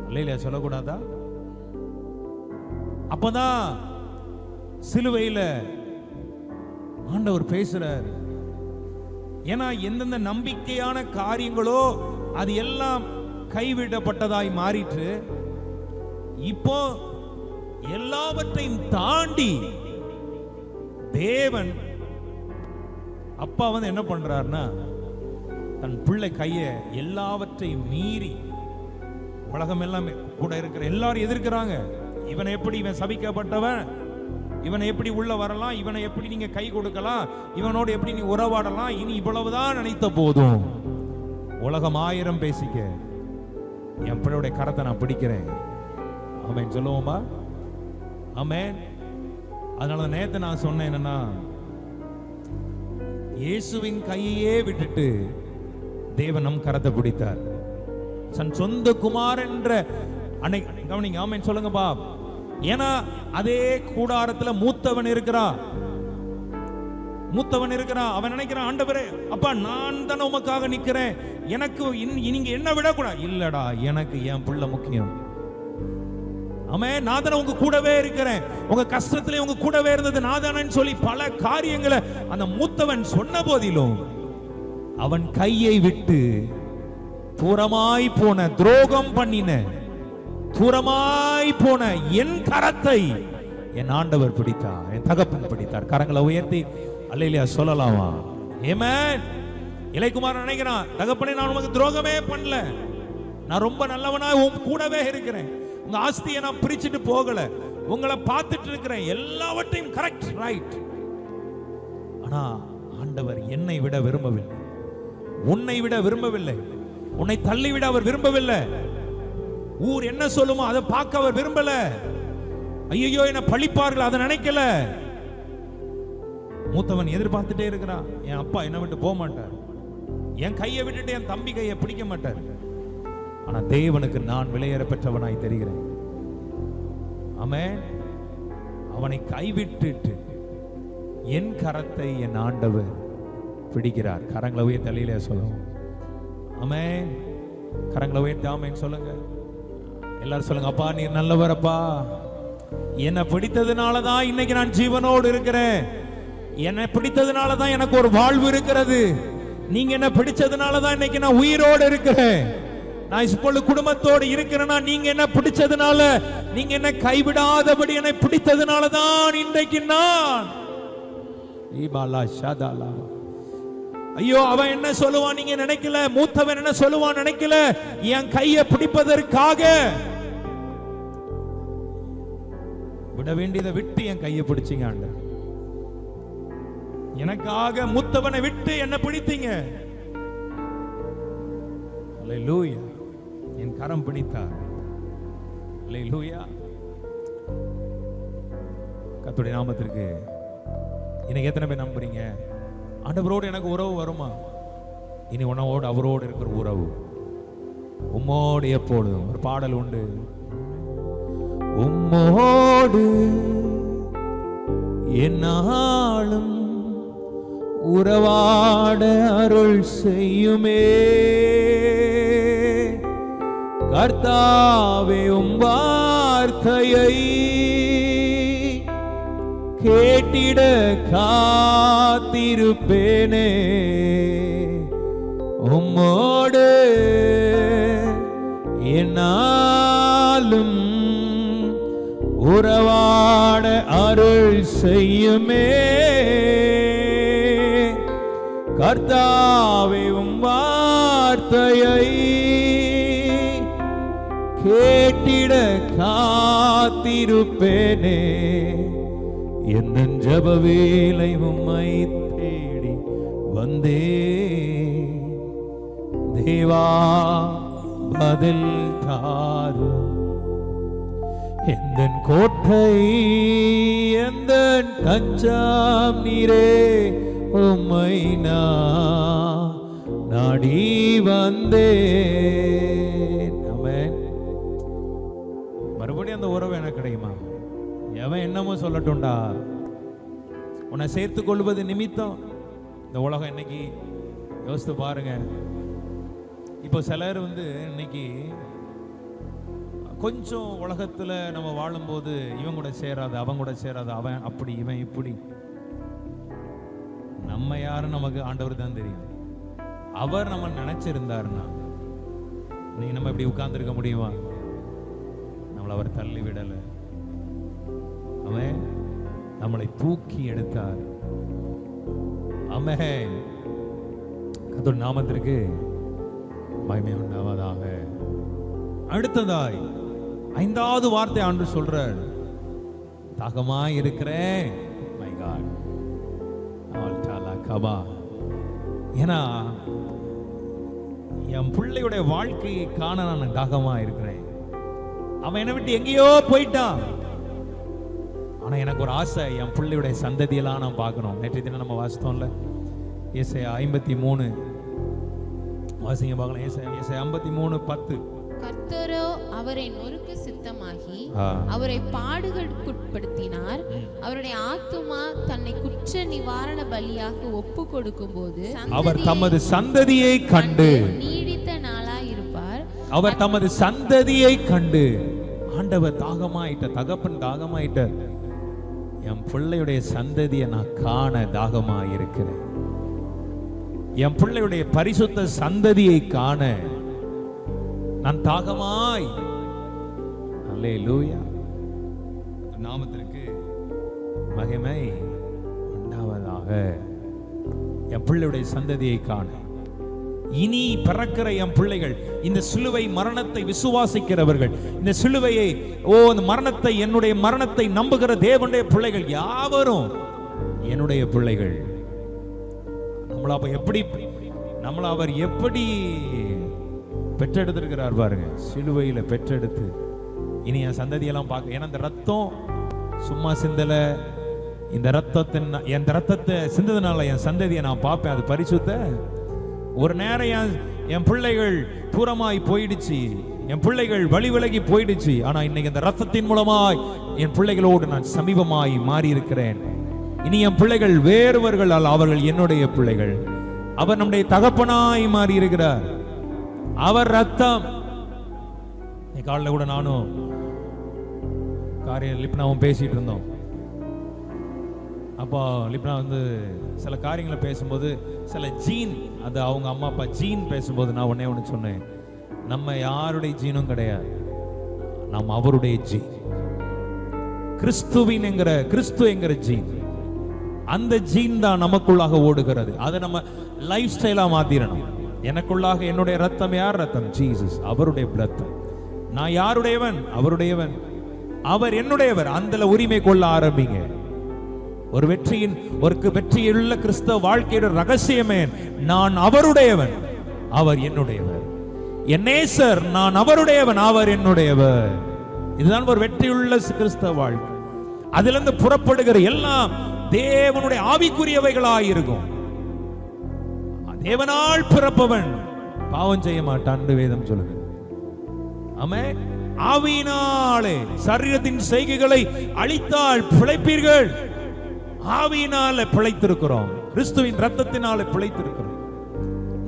இல்லையா சொல்லக்கூடாதா? அப்பதான் சிலுவையில ஆண்டவர் பேசுறார். ஏன்னா எந்தெந்த நம்பிக்கையான காரியங்களோ அது எல்லாம் கைவிடப்பட்டதாய் மாறிற்று. இப்போ எல்லாவற்றையும் தாண்டி தேவன் அப்பா என்ன பண்றாருன்னா, தன் பிள்ளை கையை எல்லாவற்றையும் மீறி, உலகம் எல்லாம் கூட இருக்கிற எல்லாரும் எதிர்க்கிறாங்க. இவனை எப்படி, இவன் சபிக்கப்பட்டவன், இவனை எப்படி உள்ள வரலாம், இவனை எப்படி நீங்க கை கொடுக்கலாம், இவனோடு எப்படி நீ உறவாடலாம், இனி இவ்வளவுதான் நினைத்த போதும் உலகம் 1000 பேசிக்க, என் பிள்ளையுடைய கரத்தை நான் பிடிக்கிறேன். ஆமென் சொல்லுவோமா? ஆமென். அதனால நேத்து நான் சொன்னேன் என்னன்னா, இயேசுவின் கையையே விட்டுட்டு தேவன் நம் கரத்தை பிடித்தார். தன் சொந்த குமாரன் என்ற கவனிங்க. ஆமென் சொல்லுங்க பா. ஏன்னா அதே கூடாரத்துல மூத்தவன் இருக்கிறான். அவன் நினைக்கிறான், ஆண்டவரே அப்பா நான் தானே உமக்காக நிக்கிறேன், எனக்கு நீங்க என்ன விடக்கூடாது. இல்லடா, எனக்கு என் பிள்ளை முக்கியம். ஆமென். நான் தானே உங்க கூடவே இருக்கிறேன், உங்க கஷ்டத்திலே உங்க கூடவே இருந்தது நான் தானேன்னு சொல்லி பல காரியங்களை அந்த மூத்தவன் சொன்ன போதிலும் அவன் கையை விட்டு தூரமாய் போன, துரோகம் பண்ணின, தூரமாய் போன என் கரத்தை என் ஆண்டவர் பிடித்தார், என் தகப்பன் பிடித்தார். கரங்களை உயர்த்தி அல்லேலூயா சொல்லலாமா? ஆமென். இளையகுமாரன் நினைக்கிறான், தகப்பனே நான் உனக்கு துரோகமே பண்ணல, நான் ரொம்ப நல்லவனா உன் கூடவே இருக்கிறேன், உங்க ஆஸ்தியை நான் பிரிச்சுட்டு போகல, உங்களை பார்த்துட்டு இருக்கிறேன், எல்லாவற்றையும் கரெக்ட் ரைட். ஆனா ஆண்டவர் என்னை விட விரும்பவில்லை, உன்னை விட விரும்பவில்லை, உன்னை தள்ளிவிட அவர் விரும்பவில்லை, ஊர் என்ன சொல்லுமோ அதை பார்க்க அவர் விரும்பல. ஐயோ என்ன பழிப்பார்கள் அதை நினைக்கல. மூத்தவன் எதிர்பார்த்துட்டே இருக்கிறான், என் அப்பா என்னை விட்டு போக மாட்டார், என் கையை விட்டுட்டு என் தம்பி கையை பிடிக்க மாட்டார். ஆனா தேவனுக்கு நான் விலையேற பெற்றவனாய் தெரிகிறேன். ஆமென். அவனை கைவிட்டுட்டு என் கரத்தை என் ஆண்டவர் பிடிக்கிறார். கரங்களை உயர்த்தி தலையிலே சொல்லுவோம். ஆமென். கரங்களை உயர்த்தி ஆமென் சொல்லுங்க. எல்லாரும் சொல்லுங்க, அப்பா நீர் நல்லவர், அப்பா என்னை பிடித்ததுனாலதான் இன்னைக்கு நான் ஜீவனோடு இருக்கிறேன், என்னை பிடித்ததுனாலதான் எனக்கு ஒரு வாழ்வு இருக்கிறது, நீங்க என்ன பிடிச்சதுனாலதான் இன்னைக்கு நான் உயிரோடு இருக்கிறேன், நான் இப்பொழுது குடும்பத்தோடு இருக்கிறேன்னா நீங்க என்ன பிடிச்சதுனால, நீங்க என்ன கைவிடாதபடி என்னை பிடித்ததுனாலதான் இன்றைக்கு நான். ஐயோ அவன் என்ன சொல்லுவான் நீங்க நினைக்கல, மூத்தவன் என்ன சொல்லுவான் நினைக்கல, என் கையை பிடிப்பதற்காக விட வேண்டியதை விட்டு என் கையை பிடிச்சீங்க ஆண்டவர், எனக்காக மூத்தவனை விட்டு என்ன பிடித்தீங்க. அல்லேலூயா. என் கரம் பிடித்தார். அல்லேலூயா. கர்த்தருடைய நாமத்திற்கு. இன்னைக்கு எத்தனை பேர் நம்புறீங்க ஆண்டவரோடு எனக்கு உறவு வருமா? இனி உன்னோடு அவரோடு இருக்கிற உறவு உம்மோடு எப்பொழுதும். ஒரு பாடல் உண்டு, உம்மோடு என்னாலும் உறவாட அருள் செய்யுமே கர்த்தாவே, உம் வார்த்தையை கேட்டிட காத்திருப்பேனே, உம்மோடு என்னாலும் உறவாட அருள் செய்யுமே கர்த்தாவே, உம் வார்த்தையை கேட்டிட காத்திருப்பேனே, என் ஜெப வேளை உம்மை தேடி வந்தே, தேவா பதில் தாரும், எந்தன் கோட்டை எந்தன் தஞ்சம் நீரே, உம்மை நாடி வந்தேன். ஆமென். மறுபடியும் அந்த உறவு எனக்கு கிடைக்குமா? எவன் என்னமோ சொல்லட்டும்டா, உன்னை சேர்த்துக் கொள்வது நிமித்தம் இந்த உலகம் இன்னைக்கு யோசித்து பாருங்க. இப்போ சிலர் இன்னைக்கு கொஞ்சம் உலகத்துல நம்ம வாழும்போது இவன் கூட சேராது, அவன் கூட சேராது, அவன் அப்படி இவன் இப்படி. நம்ம யாரும் நமக்கு ஆண்டவர் தான் தெரியும். அவர் நம்ம நினைச்சிருந்தாருன்னா நீ நம்ம இப்படி உட்கார்ந்துருக்க முடியுமா? நம்மளை அவர் தள்ளி விடல, அவன் நம்மளை தூக்கி எடுத்தார். ஆமென். கர்த்தருடைய நாமத்திற்கு மகிமை உண்டாவதாக. அடுத்ததாய் 5வது வார்த்தை ஆண்டவர் சொல்றார், தாகமாய் இருக்கிறேன். மை காட், கபா. ஏன்னா என் பிள்ளையுடைய வாழ்க்கையை காண நான் தாகமா இருக்கிறேன். அவன் என்னை விட்டு எங்கேயோ போயிட்டான். ஆனா எனக்கு ஒரு ஆசை, என் பிள்ளையுடைய சந்ததியெல்லாம் நான் பார்க்கணும். நேற்று தினம் நம்ம வாசித்தோம்ல, ஏசாயா 53 வாசிங்க பார்க்கலாம். ஏசாயா 53:10. கர்த்தரோ அவரை நொறுக்க சித்தமாகி அவரை பாடுகளுக்குட்படுத்தினார். அவருடைய ஆத்துமா தன்னை குற்ற நிவாரண பலியாக ஒப்பு கொடுக்கும் போது அவர் தமது சந்ததியை கண்டு நீடித்த நாளாயிருப்பார். அவர் தமது சந்ததியை கண்டு. ஆண்டவர் தாகமாயிட்ட, தகப்பன் தாகமாயிட்ட, என் பிள்ளையுடைய சந்ததியை நான் காண தாகமாயிருக்கிறேன். என் பிள்ளையுடைய பரிசுத்த சந்ததியை காண நான் தாகமாய். அல்லேலூயா, நாமத்திற்கு மகிமை உண்டாவதாக. என் பிள்ளையுடைய சந்ததியை காண, இனி பிறக்கிற என் பிள்ளைகள், இந்த சிலுவை மரணத்தை விசுவாசிக்கிறவர்கள், இந்த சிலுவையை இந்த மரணத்தை, என்னுடைய மரணத்தை நம்புகிற தேவனுடைய பிள்ளைகள் யாவரும் என்னுடைய பிள்ளைகள். நம்மள அவர் எப்படி பெற்றெடுத்திருக்கிறார் பாருங்க, சிலுவையில பெற்றெடுத்து. இனி என் சந்ததியெல்லாம் பார்க்க, ஏன்னா இந்த ரத்தம் சும்மா சிந்தல, இந்த ரத்தத்தை சிந்ததுனால என் சந்ததியை நான் பார்ப்பேன். அது பரிசுத்த. ஒரு நேரம் என் பிள்ளைகள் தூரமாய் போயிடுச்சு, என் பிள்ளைகள் வழி விலகி போயிடுச்சு. ஆனா இன்னைக்கு இந்த ரத்தத்தின் மூலமாய் என் பிள்ளைகளோடு நான் சமீபமாய் மாறி இருக்கிறேன். இனி என் பிள்ளைகள் வேறுவர்கள் அல்ல, அவர்கள் என்னுடைய பிள்ளைகள். அவர் நம்முடைய தகப்பனாய் மாறி இருக்கிறார். அவர் ரத்தம். காலையில் கூட நானும் லிப்னாவும் பேசிட்டு இருந்தோம். அப்போ லிப்னா சில காரியங்களை பேசும்போது, சில ஜீன், அது அவங்க அம்மா அப்பா ஜீன் பேசும்போது நான் ஒண்ணு சொன்னேன், நம்ம யாருடைய ஜீனும் கிடையாது, நாம் அவருடைய ஜீன். கிறிஸ்து என்கிற ஜீன், அந்த ஜீன் தான் நமக்குள்ளாக ஓடுகிறது. அதை நம்ம லைஃப் ஸ்டைலா மாத்திரணும். எனக்குள்ளாக என்னுடைய ரத்தம் யார் ரத்தம்? ஜீசஸ், அவருடைய ரத்தம். நான் யாருடையவன்? அவருடையவன். அவர் என்னுடையவர். அந்த உரிமை கொள்ள ஆரம்பிங்க. ஒரு வெற்றியுள்ள கிறிஸ்தவ வாழ்க்கையோட ரகசியமே, நான் அவருடையவன், அவர் என்னுடையவர். என் நேசர், நான் அவருடையவன், அவர் என்னுடையவர். இதுதான் ஒரு வெற்றியுள்ள கிறிஸ்தவ வாழ்க்கை. அதிலிருந்து புறப்படுகிற எல்லாம் தேவனுடைய ஆவிக்குரியவைகளாயிருக்கும். தேவனால் பிறப்பவன் பாவம் செய்ய மாட்டான் வேதம் சொல்லுகிறது. ஆமென். ஆவியினாலே சரீரத்தின் செய்கைகளை அழித்தால் பிழைப்பீர்கள். ஆவியினால பிழைத்திருக்கிறோம், கிறிஸ்துவின் ரத்தத்தினால பிழைத்திருக்கிறோம்.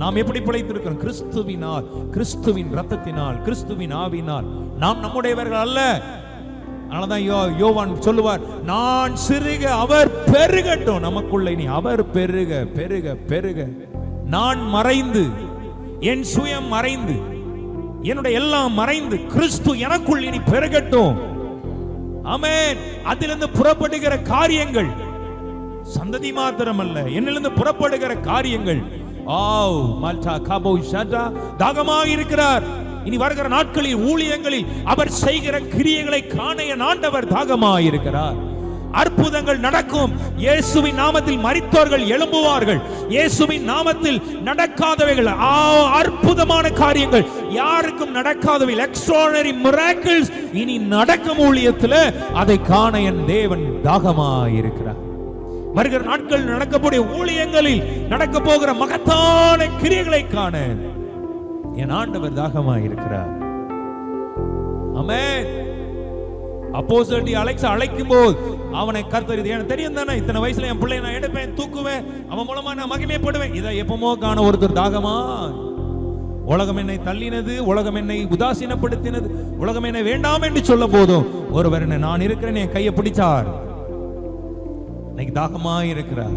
நாம் எப்படி பிழைத்திருக்கிறோம்? கிறிஸ்துவினால், கிறிஸ்துவின் ரத்தத்தினால், கிறிஸ்துவின் ஆவியினால். நாம் நம்முடையவர்கள் அல்ல. அதனாலதான் யோவான் சொல்லுவார், நான் சிறுக அவர் பெருகட்டும். நமக்குள்ள இனி அவர் பெருக பெருக பெருக. நான் மறைந்து, என் சுயம் மறைந்து, என்னுடைய எல்லாம் மறைந்து, கிறிஸ்து எனக்குள் இனி பெருகட்டும். ஆமென். அதிலிருந்து புறப்படுகிற காரியங்கள் சந்ததி மாத்திரமல்ல, என்னிலிருந்து புறப்படுகிற காரியங்கள் தாகமாக இருக்கிறார். இனி வருகிற நாட்களில் ஊழியங்களில் அவர் செய்கிற கிரியைகளை காண என் ஆண்டவர் தாகமாக இருக்கிறார். அற்புதங்கள் நடக்கும். இயேசுவின் நாமத்தில் மரித்தோர்கள் எழும்புவார்கள். இயேசுவின் நாமத்தில் நடக்காதவைகள், அற்புதமான காரியங்கள், யாருக்கும் நடக்காதவை, எக்ஸ்ட்ராஆர்டினரி மிராக்கிள்ஸ் இனி நடக்கும் ஊழியத்தில். அதை காண என் தேவன் தாகமாய் இருக்கிறார். வருகிற நாட்கள் நடக்கக்கூடிய ஊழியங்களில் நடக்க போகிற மகத்தான கிரியைகளை காண என் ஆண்டவர் தாகமாய் இருக்கிறார். ஆமென். அப்போஸ்தலர் அலெக்ஸ் அழைக்கும் போது அவனை கர்த்தர், இது எனக்கு தெரியும் தானே, இத்தனை வயசுல என் பிள்ளையை நான் எடுப்பேன், தூக்குவேன், அவன் மூலமா நான் மகிமைப்படுவேன். இதை எப்பமோ காண ஒருத்தர் தாகமா. உலகம் என்னை தள்ளினது, உலகம் என்னை உதாசீனப்படுத்தினது, உலகம் என்னை வேண்டாம் என்று சொல்ல போதும் ஒருவர் என்ன நான் இருக்கிறேன் என் கையை பிடிச்சார். இன்னைக்கு தாகமா இருக்கிறார்,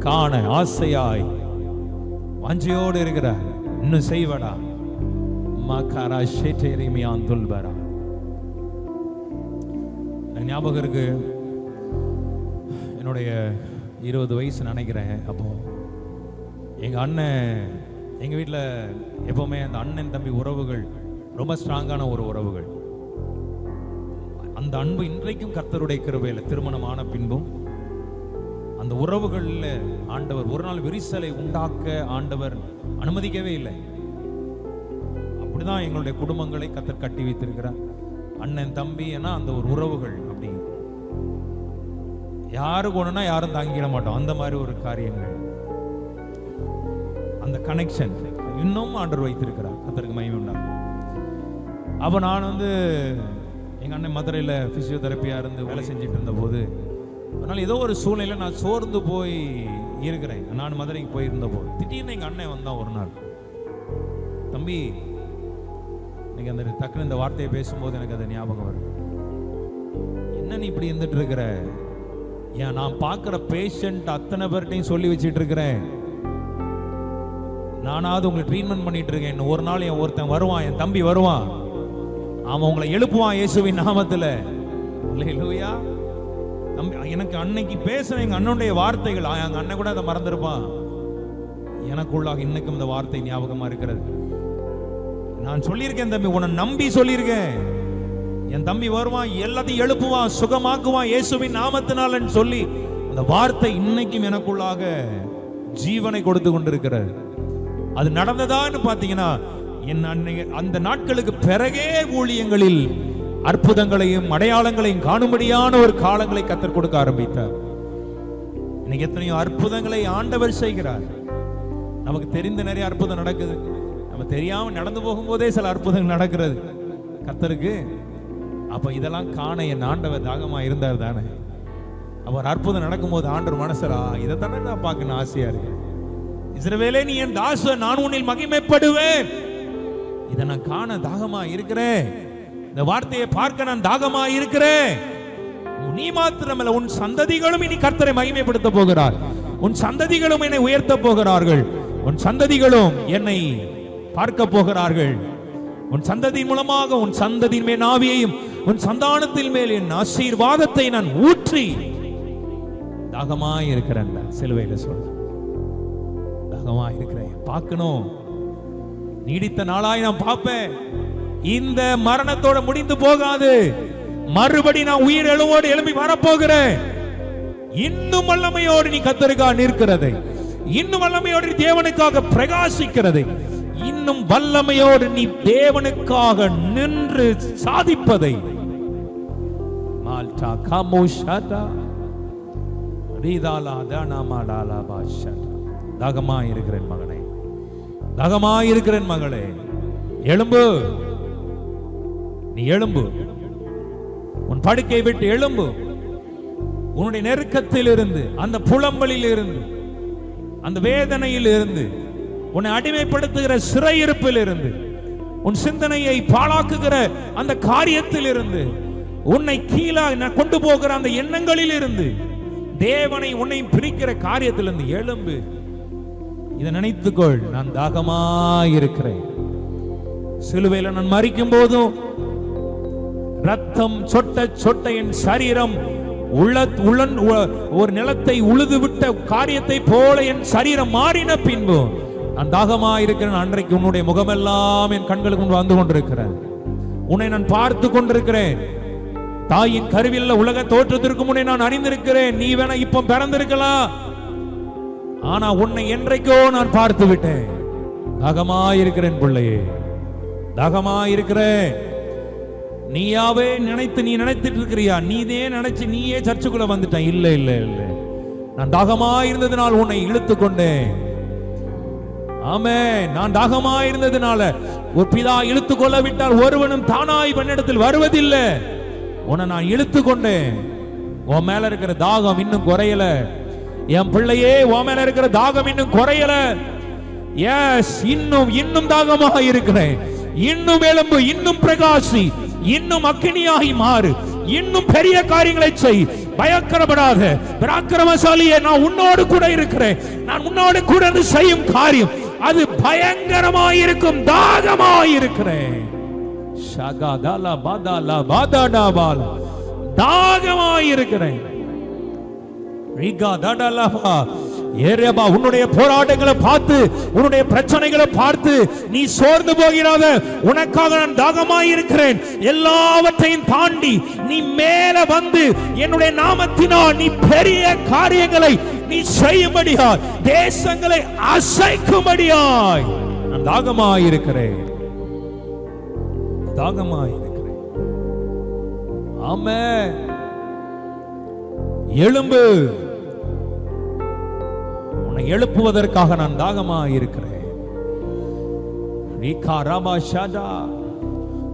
காண ஆசையாய் வாஞ்சையோடு இருக்கிறார். இன்னும் செய்வடா மகாரா ஷேட்டேரிமியான் துல்பரா. ஞாபகம் இருக்கு, என்னுடைய 20 வயசு நினைக்கிறேன். அப்போ எங்க அண்ணன், எங்க வீட்டில் எப்பவுமே அந்த அண்ணன் தம்பி உறவுகள் ரொம்ப ஸ்ட்ராங்கான ஒரு உறவுகள். அந்த அன்பு இன்றைக்கும் கர்த்தருடைய கிருபையில் திருமணமான பின்பும் அந்த உறவுகளில் ஆண்டவர் ஒரு நாள் விரிசலை உண்டாக்க ஆண்டவர் அனுமதிக்கவே இல்லை. அப்படிதான் எங்களுடைய குடும்பங்களை கர்த்தர் கட்டி வைத்திருக்கிறார். அண்ணன் தம்பி ஏன்னா அந்த ஒரு உறவுகள் அப்படி யாருக்கு ஒண்ணுனா யாரும் தாங்கிட மாட்டோம். அந்த மாதிரி ஒரு காரியங்கள், அந்த கனெக்ஷன் இன்னும் ஆண்டவர் வைத்திருக்கிறார். கர்த்தருக்கு மகிமை உண்டாகும். அப்போ நான் எங்க அண்ணன் மதுரையில் பிசியோதெரப்பியா இருந்து வேலை செஞ்சுட்டு இருந்த போது, அதனால ஏதோ ஒரு சூழ்நிலையில் நான் சோர்ந்து போய் இருக்கிறேன். நான் மதுரைக்கு போயிருந்த போது திடீர்னு எங்க அண்ணன் வந்தான் ஒரு நாள். தம்பி, எனக்கு அந்த டக்குன்னு இந்த வார்த்தையை பேசும்போது எனக்கு அது ஞாபகம் வரும். என்ன நீ இப்படி இருந்துட்டு இருக்கிற? ஏன் நான் பார்க்குற பேஷண்ட் அத்தனை பேர்ட்டையும் சொல்லி வச்சுட்டு இருக்கிறேன், நானாவது உங்களை ட்ரீட்மெண்ட் பண்ணிட்டு இருக்கேன். இன்னும் ஒரு நாள் என் ஒருத்தன் வருவான், என் தம்பி வருவான், அவன் உங்களை எழுப்புவான் இயேசுவின் நாமத்துல. அல்லேலூயா. எனக்கு அன்னைக்கு பேசுற எங்க அண்ணனுடைய வார்த்தைகள், எங்க அண்ணன் கூட அதை மறந்துருப்பான். எனக்குள்ளாக இன்னைக்கும் இந்த வார்த்தை ஞாபகமா இருக்கிறது. நான் சொல்லியிருக்கேன், தம்பி உன்னை நம்பி சொல்லியிருக்கேன், என் தம்பி வருவான், எல்லாத்தையும் எழுப்புவான், சுகமாக்குவான் இயேசுவின் நாமத்தினாலன்னு சொல்லி அந்த வார்த்தை இன்னைக்கும் எனக்குள்ளாக ஜீவனை கொடுத்து கொண்டிருக்கிறது. அது நடந்ததான்னு பாத்தீங்கன்னா, அந்த நாட்களுக்கு பிறகே ஊழியங்களில் அற்புதங்களையும் அடையாளங்களையும் காணும்படியான ஒரு காலங்களை கர்த்தர் கொடுக்க ஆரம்பித்தார். இன்னைக்கு எத்தனையோ அற்புதங்களை ஆண்டவர் செய்கிறார். நமக்கு தெரிந்த நிறைய அற்புதம் நடக்குது, நம்ம தெரியாம நடந்து போகும்போதே சில அற்புதங்கள் நடக்கிறது கர்த்தருக்கு. அப்ப இதெல்லாம் காண என் ஆண்டவர் தாகமா இருந்தார் தானே. அவர் அற்புதம் நடக்கும்போது ஆண்டவர் மனசரா இதைத்தானே நான் பார்க்கணும் ஆசையா இருக்கு. இஸ்ரவேலே, நீ என் தாசன், நான் உன்னில் மகிமைப்படுவேன். இதை நான் காண தாகமா இருக்கிறேன், இந்த வார்த்தையை பார்க்க நான் தாகமா இருக்கிறேன். நீ மாத்திரமல்ல, உன் சந்ததிகளும் இனி கர்த்தரை மகிமைப்படுத்த போகிறார். உன் சந்ததிகளும் என்னை உயர்த்த போகிறார்கள். உன் சந்ததிகளும் என்னை பார்க்க போகிறார்கள். உன் சந்ததியின் மூலமாக உன் சந்ததியின் மேல் ஆவியையும் உன் சந்தானத்தின் மேல் என் ஆசீர்வாதத்தை நான் ஊற்றி தாகமா இருக்கிறேன். சிலுவையில சொல்ற தாகமா இருக்கிறேன், பார்க்கணும். நீடித்த நாளாய் நான் பார்ப்பேன். இந்த மரணத்தோட முடிந்து போகாது, மறுபடி நான் உயிர் எழுவோடு எழும்பி வரப்போகிறேன். இன்னும் வல்லமையோடு நீ கர்த்தருக்காக நிற்கிறதை, இன்னும் வல்லமையோடு தேவனுக்காக பிரகாசிக்கிறதை, இன்னும் வல்லமையோடு நீ தேவனுக்காக நின்று சாதிப்பதை மால்டா காமோஷாதா ரீதாலா தானாமாடாலா பாஷா. தாகமா இருக்கிறேன் மகனே, தாகமா இருக்கிறேன் மகளே, எழும்பு, நீ எழும்பு, உன் படுக்கை விட்டு எழும்பு. உன்னுடைய நெருக்கத்தில் இருந்து, அந்த புலம்பலில் இருந்து, அந்த வேதனையில் இருந்து, உன்னை அடிமைப்படுத்துகிற சிறையிருப்பில் இருந்து, உன் சிந்தனையை பாழாக்குகிற அந்த காரியத்தில் இருந்து, உன்னை கீழே கொண்டு போகிற அந்த எண்ணங்களில் இருந்து, தேவனை உன்னை பிரிக்கிற காரியத்திலிருந்து எழும்பு. இதை நினைத்துக்கொள், நான் தாகமாயிருக்கிறேன். சிலுவையில் நான் மரிக்கும் போதும் ரத்தம் சொட்ட சொட்ட என் சரீரம் ஒரு நிலத்தை உழுது விட்ட காரியத்தை போல என் சரீரம் மாறின பின்பு நான் தாகமாயிருக்கிறேன். அன்றைக்கு உன்னுடைய முகமெல்லாம் என் கண்களுக்கு முன் வந்து கொண்டிருக்கிறேன். உன்னை நான் பார்த்து கொண்டிருக்கிறேன். தாயின் கருவில் உலக தோற்றத்திற்கு முன்னே நான் அறிந்திருக்கிறேன். நீ வேணா இப்ப பிறந்திருக்கலாம், ஆனா உன்னை என்றைக்கோ நான் பார்த்து விட்டேன். தாகமாயிருக்கிறேன் பிள்ளையே, தாகமாயிருக்கிறேன். நீயாவே நீ நினைத்துட்டு இருக்கிறியா? நீதே நினைச்சு நீயே சர்ச்சுக்குள்ள வந்துட்ட? இல்ல இல்ல இல்ல, நான் தாகமாயிருந்ததுனால் உன்னை இழுத்து கொண்டேன். ஆமென். நான் தாகமாயிருந்ததுனால, ஒரு பிதா இழுத்து கொள்ள விட்டால் ஒருவனும் தானாய் பெண்ணிடத்தில் வருவதில்லை. உன்னை நான் இழுத்து கொண்டேன். உன் மேல இருக்கிற தாகம் இன்னும் குறையல என் பிள்ளையே, உன் மேல இருக்கிற தாகம் இன்னும் குறையல. எஸ், இன்னும் தாகமாக இருக்கிறேன். இன்னும் எழும்பு, இன்னும் பிரகாசி, இன்னும் அக்கினியாகி மாறு, இன்னும் பெரிய காரியங்களை செய். பயக்கரப்படாத, பராக்கிரமசாலியே, நான் உன்னோடு கூட இருக்கிறேன். நான் உன்னோடு கூட செய்யும் காரியம் அது பயங்கரமாயிருக்கும். தாகமாயிருக்கிறேன். ஷகதல பதல பதடபால, தாகமாயிருக்கிறேன். உன்னுடைய போராட்டங்களை பார்த்து, உன்னுடைய பிரச்சனைகளை பார்த்து நீ சோர்ந்து போகிறாத. உனக்காக நான் தாகமாயிருக்கிறேன். எல்லாவற்றையும் தாண்டி நீ மேல வந்து என்னுடைய நாமத்தினால் நீ பெரிய காரியங்களை நீ செய்யும்படியாய், தேசங்களை அசைக்கும்படியாய் நான் தாகமாயிருக்கிறேன். தாகமாயிருக்கிறேன். ஆமென். எழும்பு. உன்னை எழுப்புவதற்காக நான் தாகமா இருக்கிறேன்.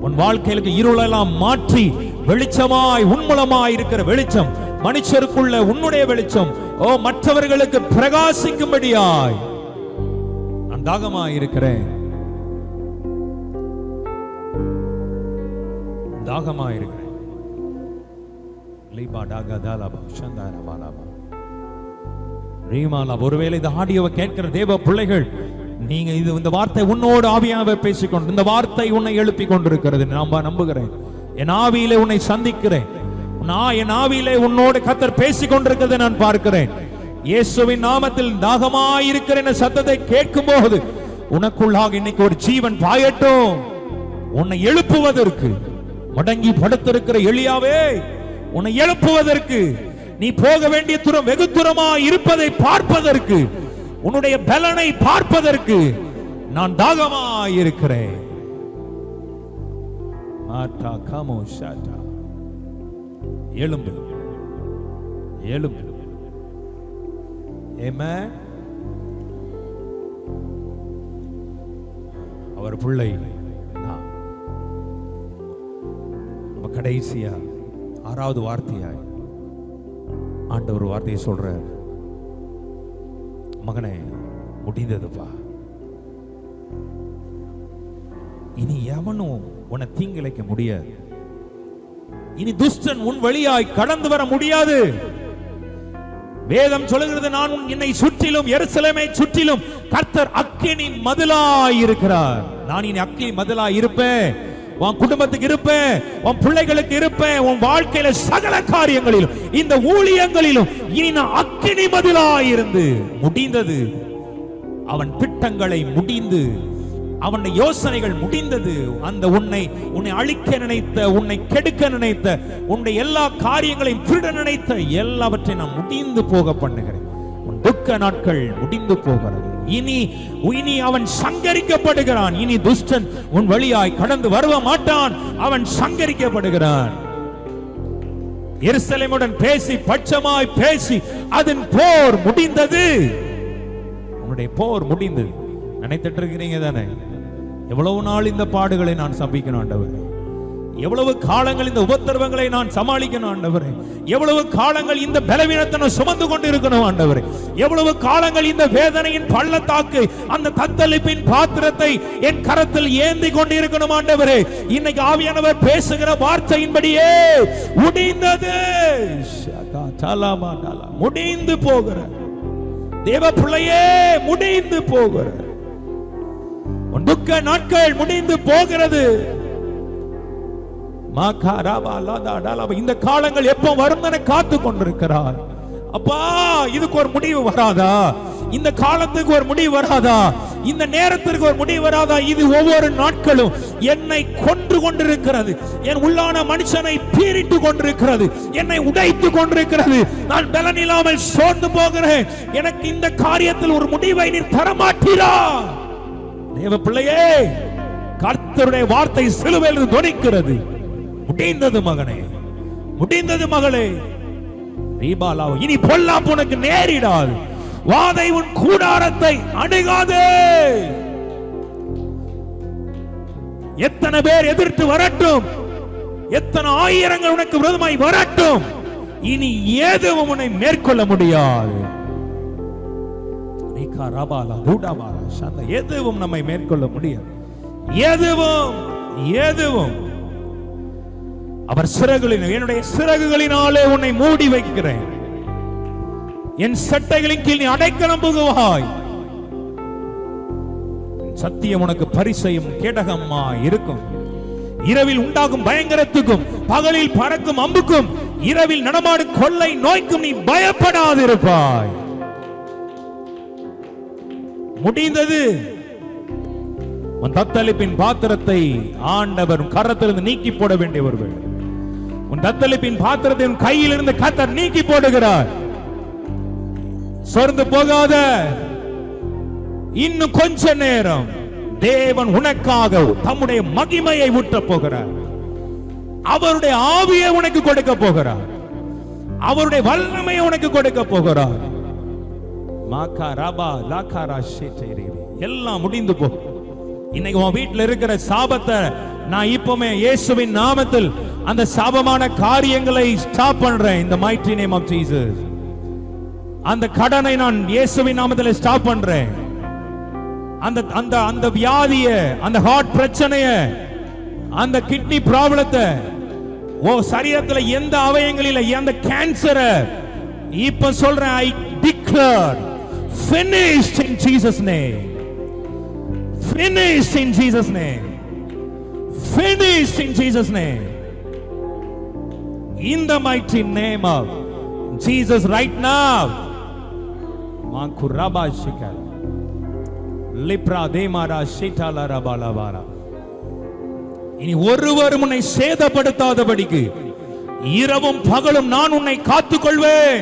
உன் வாழ்க்கையிலுக்கு இருளெல்லாம் மாற்றி வெளிச்சமாய் உன்மூலமாய் இருக்கிற வெளிச்சம், மனுஷருக்குள்ள உன்னுடைய வெளிச்சம் மற்றவர்களுக்கு பிரகாசிக்கும்படியாய் நான் தாகமா இருக்கிறேன். தாகமா இருக்கிறேன். ஒருவேளை இந்த ஆடியோவை கேட்கிற தேவ பிள்ளைகள், நீங்க இந்த வார்த்தை உன்னோடு ஆவியானவர் பேசிக்கொண்டு, இந்த வார்த்தை உன்னை எழுப்பி கொண்டிருக்கிறது. நான் நம்புகிறேன். என் ஆவியிலே உன்னை சந்திக்கிறேன். என் ஆவியிலே உன்னோடு கர்த்தர் பேசிக் கொண்டிருக்கிறதை நான் பார்க்கிறேன். இயேசுவின் நாமத்தில் தாகமாயிருக்கிற இந்த சத்தத்தை கேட்கும் போது உனக்குள்ளாக இன்னைக்கு ஒரு ஜீவன் பாயட்டும். உன்னை எழுப்புவதற்கு, மடங்கி படுத்திருக்கிற எலியாவே, உன்னை எழுப்புவதற்கு, நீ போக வேண்டிய தூரம் வெகு தூரமாய் இருப்பதை பார்ப்பதற்கு, உன்னுடைய பலனை பார்ப்பதற்கு நான் தாகமாய் இருக்கிறேன். எழும்பு, எழும்பு. ஆமென். அவர் பிள்ளை நம்ம கடைசியா 6வது வார்த்தையாய் ஆண்டவர் வார்த்தையை சொல்ற, மகனே முடிந்ததுப்பா, இனி எவனும் உன்னை தீங்கிழைக்க முடியாது. இனி துஷ்டன் உன் வழியாய் கடந்து வர முடியாது. வேதம் சொல்லுகிறது, நான் என்னை சுற்றிலும் எருசலேமை சுற்றிலும் கர்த்தர் அக்கினி மதிலாய் இருக்கிறார். நான் இனி அக்கினி மதிலாய் இருப்பேன். உன் குடும்பத்துக்கு இருப்பேன், உன் பிள்ளைகளுக்கு இருப்பேன், உன் வாழ்க்கையில சகல காரியங்களிலும், இந்த ஊழியங்களிலும் இனி நான் அக்கினி மதிலாய் இருந்து. முடிந்தது. அவன் திட்டங்களை முடிந்து, அவன் யோசனைகள் முடிந்தது. அந்த உன்னை அழிக்க நினைத்த, உன்னை கெடுக்க நினைத்த, உன்னுடைய எல்லா காரியங்களையும் திருட நினைத்த எல்லாவற்றையும் நான் முடிந்து போக பண்ணுகிறேன். உன் துக்க நாட்கள் முடிந்து போகிறது. இனி அவன் சங்கரிக்கப்படுகிறான். இனி துஷ்டன் உன் வழியாய் கடந்து வருவ மாட்டான். அவன் சங்கரிக்கப்படுகிறான். எருசலேமுடன் பேசி, பட்சமாய் பேசி, அதன் போர் முடிந்தது. உன்னுடைய போர் முடிந்தது. நினைத்துட்டு இருக்கிறீங்க தானே, எவ்வளவு நாள் இந்த பாடுகளை நான் சந்திக்கணும் ஆண்டவரே, எவ்வளவு காலங்கள் இந்த உபத்திரவங்களை நான் சமாளிக்கணும் ஆண்டவரே, எவ்வளவு காலங்கள் இந்த பலவீனத்தை நான் சுமந்து கொண்டு இருக்கணும் ஆண்டவரே, எவ்வளவு காலங்கள் இந்த வேதனையின் பள்ளத்தாக்கு, அந்த தத்தளிப்பின் பாத்திரத்தை என் கரத்தில் ஏந்தி கொண்டு இருக்கணும் ஆண்டவரே. இன்னைக்கு ஆவியானவர் பேசுகிற வார்த்தையின்படியே முடிந்தது. முடிந்து போகிற தேவ பிள்ளையே, முடிந்து போகிற உன் துக்க நாட்கள் முடிந்து போகிறது. இந்த காலங்கள் எப்போ வரும் என காத்து கொண்டிருக்கிறார். அப்பா, இதுக்கு ஒரு முடிவு வராதா? இந்த காலத்துக்கு ஒரு முடிவு வராதா? இந்த நேரத்திற்கு ஒரு முடிவு வராதா? இது ஒவ்வொரு நாட்களும் என்னை கொன்று கொண்டிருக்கிறது. என் உள்ளான மனுஷனை பீறிட்டு கொண்டிருக்கிறது, என்னை உடைத்து கொண்டிருக்கிறது. நான் பலன் இல்லாமல் சோர்ந்து போகிறேன். எனக்கு இந்த காரியத்தில் ஒரு முடிவை நீ தரமாட்டீரா? தேவ பிள்ளையே, கர்த்தருடைய வார்த்தை சிலுவையில் தொனிக்கிறது. முடிந்தது மகனே, முடிந்தது மகளே. இனி பொல்லாப்பு உனக்கு நேரிடாது. வாதை உன் கூடாரத்தை அணுகாதே. எத்தனை பேர் எதிர்த்து வரட்டும், எத்தனை ஆயிரங்கள் உனக்கு விரோதமாய் வரட்டும், இனி எதுவும் உன்னை மேற்கொள்ள முடியாது. எதுவும் நம்மை மேற்கொள்ள முடியாது. எதுவும் அவர் சிறகுகளின், என்னுடைய சிறகுகளினாலே உன்னை மூடி வைக்கிறேன். என் சட்டைகளின் கீழ் நீ அடைக்கலம் புகுவாய். சத்தியம் உனக்கு பரிசையும் கேடகமா இருக்கும். இரவில் உண்டாகும் பயங்கரத்துக்கும், பகலில் பறக்கும் அம்புக்கும், இரவில் நடமாடும் கொள்ளை நோய்க்கும் நீ பயப்படாதிருப்பாய். முடிந்தது. உன் தத்தளிப்பின் பாத்திரத்தை ஆண்டவர் கரத்திலிருந்து நீக்கி போட வேண்டியவர்கள். உன் தத்தளிப்பின் பாத்திரத்தை உன் கையில் இருந்து கர்த்தர் நீக்கி போடுகிறார். சோர்ந்து போகாத. இன்னும் கொஞ்ச நேரம் தேவன் உனக்காக தம்முடைய மகிமையை ஊற்றப் போகிறார். அவருடைய ஆவியை உனக்கு கொடுக்க போகிறார். அவருடைய வல்லமையை உனக்கு கொடுக்க போகிறார். எல்லாம் முடிந்து போ. இன்னைக்கு உன் வீட்டில் இருக்கிற சாபத்தை நான் இப்பவுமே இயேசுவின் நாமத்தில் அந்த சாபமான காரியங்களை ஸ்டாப் பண்றேன். இந்த mighty name of Jesus. அந்த கடனை நான் இயேசுவின் நாமத்தில் ஸ்டாப் பண்றேன். அந்த அந்த அந்த வியாதிய, அந்த ஹார்ட் பிரச்சனைய, அந்த கிட்னி ப்ராப்ளத்தை, சரீரத்துல எந்த அவயங்களில எந்த கேன்சரை இப்ப சொல்றேன். I declare finished in Jesus name. Finished in Jesus name. Finished in Jesus name. In the mighty name of Jesus right now. Makuraba shikar. Lipra demara shitala rabalabara. இனி ஒருவரும் உன்னை சேதப்படுத்தாதபடிக்கு இரவும் பகலும் நான் உன்னை காத்துக் கொள்வேன்.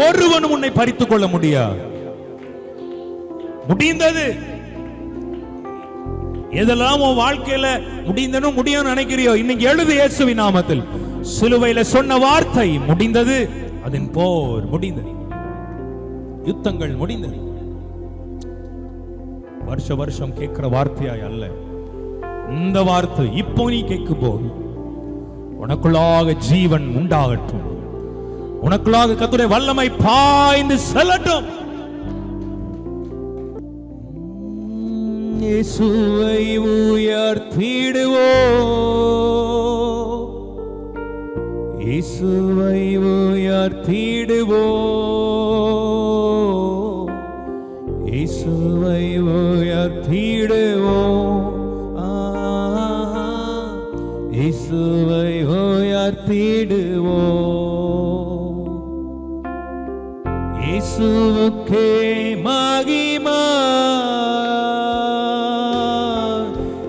ஒருவனும் உன்னை பறித்துக் கொள்ள முடியாது. முடிந்தது. எதெல்லாம் உன் வாழ்க்கையில முடிந்தனும் முடியும் நினைக்கிறியோ, இன்னைக்கு எழுது இயேசுவின் நாமத்தில். சிலுவையில சொன்ன வார்த்தை முடிந்தது. அதன் போர் முடிந்தது. யுத்தங்கள் முடிந்தது. வருஷ வருஷம் கேட்கிற வார்த்தையாய் அல்ல, இந்த வார்த்தை இப்போ நீ கேட்கும் போது உனக்குள்ளாக ஜீவன் உண்டாகட்டும். உனக்குள்ளாக கர்த்தருடைய வல்லமை பாய்ந்து செல்லட்டும். இயேசுவை உயர்த்திடுவோம். இயேசுவை உயர்த்திடுவோம். இயேசுவை உயர்த்திடுவோம். இயேசுவை உயர்த்திடுவோம். இயேசுவுக்கே மகிமை.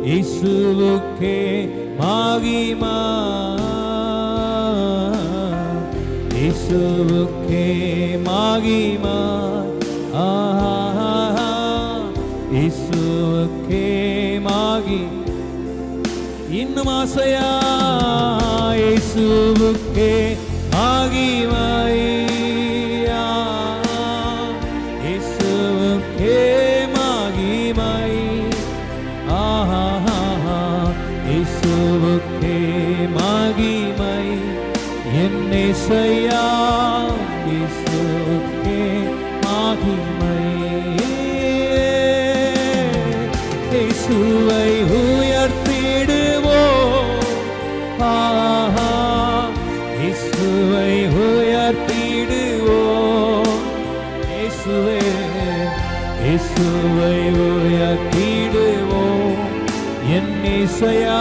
இயேசுவுக்கே மகிமை. இயேசுவுக்கே மகிமை. இயேசுவுக்கே மகிமை. இன்னும் ஆசையா இயேசுவுக்கே மகிமை. இயேசுவுக்கே மகிமை. இயேசுவுக்கே மகிமை. என் இயேசையா இயேசுவுக்கே மகிமை. இயேசுவை உயர்த்திடுவோம். இயேசுவை உயர்த்திடுவோம். இயேசுவே இயேசுவை உயர்த்திடுவோம். என் இயேசையா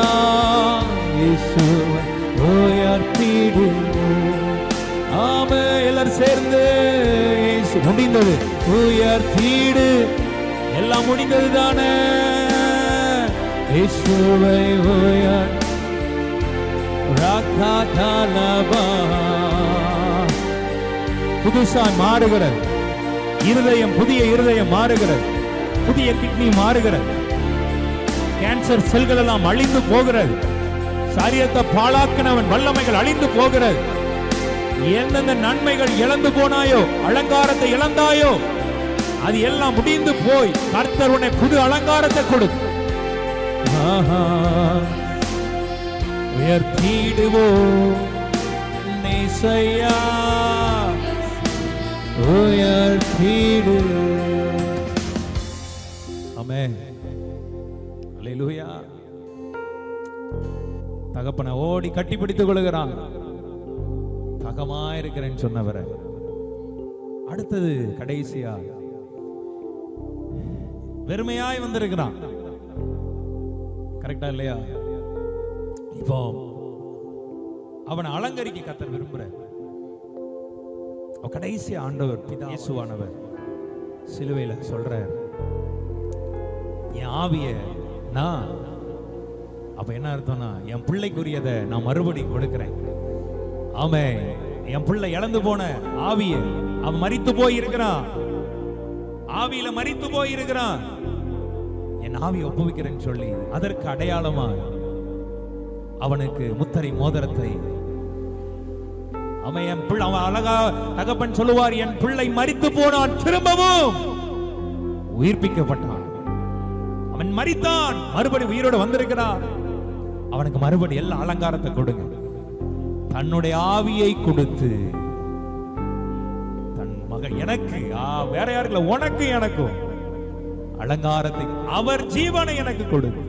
இயேசுவை உயர்த்திடுவோம். ஆமே, எல்லாரும் சேர்ந்து இயேசு முடிந்தது. உயர்த்திடு. எல்லாம் முடிந்தது தானே. இயேசுவை உயர் புதுசாய் மாறுகிறது. இருதயம், புதிய இருதயம் மாறுகிறது. புதிய கிட்னி மாறுகிறது. கேன்சர் செல்கள் எல்லாம் அழிந்து போகிறது. சரீரத்தை பாழாக்கினவன் வல்லமைகள் அழிந்து போகிறது. எந்தெந்த நன்மைகள் இழந்து போனாயோ, அலங்காரத்தை இழந்தாயோ, அது எல்லாம் முடிந்து போய் கர்த்தர் உன்னை புது அலங்காரத்தை கொடு. உயர்த்திடுவோம். நேசையா உயர்த்திடு. ஆமென். அல்லேலூயா. தகப்பனை ஓடி கட்டி பிடித்துக் கொள்கிறான். தகமாயிருக்கிறேன்னு சொன்னவரை அடுத்தது கடைசியா வெறுமையாய் வந்திருக்கிறான். கரெக்டா இல்லையா? இப்போ அவனை அலங்கரிக்க கர்த்தர் விரும்புற கடைசி ஆண்டவர் பிதா இயேசுவானவர் சிலுவையில சொல்றார், என் ஆவிய நான், அப்ப என்ன அர்த்தம்னா என் பிள்ளைக்குரியதை நான் மறுபடியும் கொடுக்கிறேன். ஆமென். என் பிள்ளை இழந்து போன ஆவிய, அவன் மரித்து போய் இருக்கிறான், ஆவியில மரித்து போய் இருக்கிறான், என் ஆவியை ஒப்புவிக்கிறேன்னு சொல்லி அதற்கு அடையாளமா அவனுக்கு முத்திரை மோதிரத்தை அவன் அழகா தகப்பன் சொல்லுவார், என் பிள்ளை மரித்து போனான், திரும்பவும் உயிர்ப்பிக்கப்பட்டான். அவன் மரித்தான், மறுபடி உயிரோடு வந்திருக்கிறார். அவனுக்கு மறுபடி எல்லா அலங்காரத்தை கொடுங்க. தன்னுடைய ஆவியை கொடுத்து தன் மகன் எனக்கு வேற யாருக்குல உனக்கு எனக்கும் அலங்காரத்தை, அவர் ஜீவனை எனக்கு கொடுத்து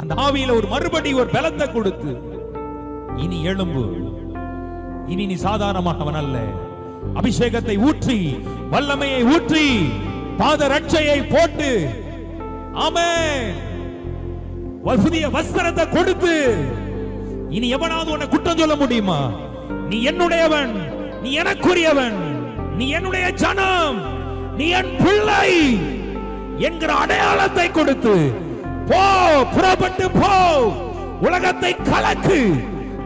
அந்த ஆவியில ஒரு மறுபடி ஒரு பலத்தை கொடுத்து, இனி எழும்பு, இனி நீ சாதாரணமானவன் அல்ல. அபிஷேகத்தை ஊற்றி, வல்லமையை ஊற்றி, பாத ரட்சையை போட்டு, ஆமென், புதிய வஸ்திரத்தை கொடுத்து, இனி எவனாவது உன்னை குற்றம் சொல்ல முடியுமா? நீ என்னுடையவன், நீ எனக்குரியவன், நீ என்னுடைய ஜனம், நீ என் பிள்ளை என்கிற அடையாளத்தை கொடுத்து, போ, புறப்பட்டு போ, உலகத்தை கலக்கு,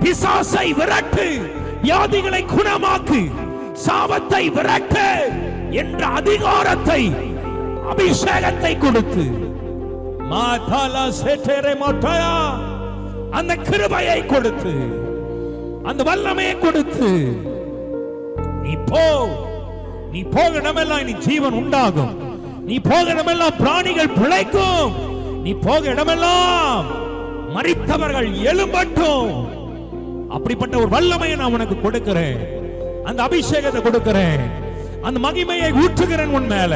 பிசாசை விரட்டு, வியாதிகளை குணமாக்கு, சாபத்தை விரட்டு என்ற அதிகாரத்தை, அபிஷேகத்தை கொடுத்து, மாதாலா சேட்டரே மோட்டயா, அந்த கிருபையை கொடுத்து, அந்த வல்லமையை கொடுத்து, நீ போ, நீ போக இடமெல்லாம் இனி ஜீவன் உண்டாகும், நீ போக இடமெல்லாம் பிராணிகள் பிழைக்கும், நீ போக இடமெல்லாம் மரித்தவர்கள் எழும்பட்டும். அப்படிப்பட்ட ஒரு வல்லமையை நான் உனக்கு கொடுக்கிறேன், அந்த அபிஷேகத்தை கொடுக்கிறேன், அந்த மகிமையை ஊற்றுகிறேன் உன் மேல.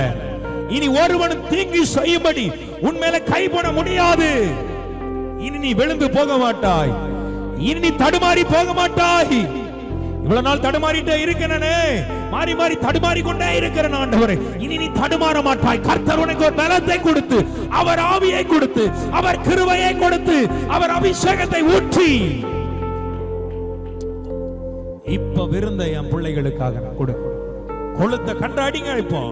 இனி ஒருவனும் தீங்கு செய்யும்படி உன் மேல கை போட முடியாது. இனி நீ விழுந்து போக மாட்டாய், இனி நீ தடுமாறி போக மாட்டாய். இவ்வளவு நாள் தடுமாறிட்டே இருக்கிறனே, மாறி மாறி தடுமாறி கொண்டே இருக்கிறேன் ஆண்டவரே, இனி நீ தடுமாற மாட்டாய். கர்த்தர் உனக்கு ஒரு பலத்தை கொடுத்து, அவர் ஆவியை கொடுத்து, அவர் கிருபையை கொடுத்து, அவர் அபிஷேகத்தை ஊற்றி, இப்ப விருந்த என் பிள்ளைகளுக்காக நான் கொடுக்கிறேன். கொளுத்த கண்டாடிங்க. இப்போ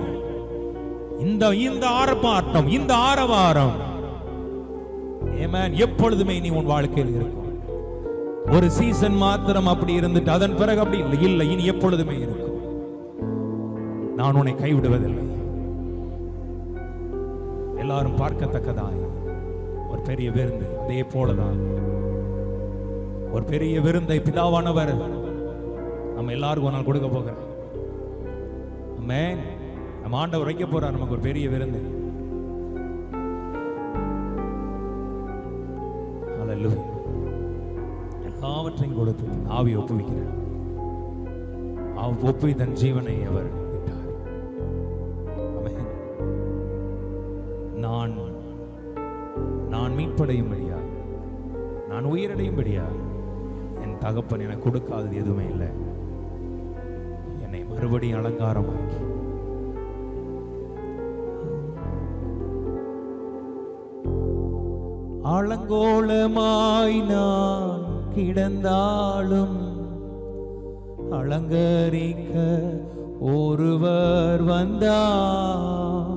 இந்த ஆரப்பாட்டம், இந்த ஆரவாரம் எப்பொழுதுமே நீ உன் வாழ்க்கையில் இருக்கும். ஒரு சீசன் மாத்திரம் அப்படி இருந்துட்டு அதன் பிறகு அப்படி இல்லை, இல்லை, இனி எப்பொழுதுமே இருக்கும். நான் உன்னை கைவிடுவதில்லை. எல்லாரும் பார்க்கத்தக்கதாய் ஒரு பெரிய விருந்து, அதே போலதான் ஒரு பெரிய விருந்தை பிதாவானவர் நம்ம எல்லாருக்கும் ஒரு நாள் கொடுக்க போகிறார். ஆமென். நம்ம ஆண்டவர் வைக்க போறார் நமக்கு ஒரு பெரிய விருந்து. ஹல்லேலூயா. எல்லாவற்றையும் கொடுத்து ஆவி ஒப்புவிக்கிறார். ஒப்புவி தன் ஜீவனை அவர் விட்டார். ஆமென். நான் மீட்படையும்படியாய், நான் உயிரடையும்படியாய் என் தகப்பன் எனக்கு கொடுக்காதது எதுவுமே இல்லை. என்னை மறுபடியும் அலங்காரமாக்கி, அலங்கோலமாய் நான் கிடந்தாலும் அலங்கரிக்க ஒருவர் வந்தார்.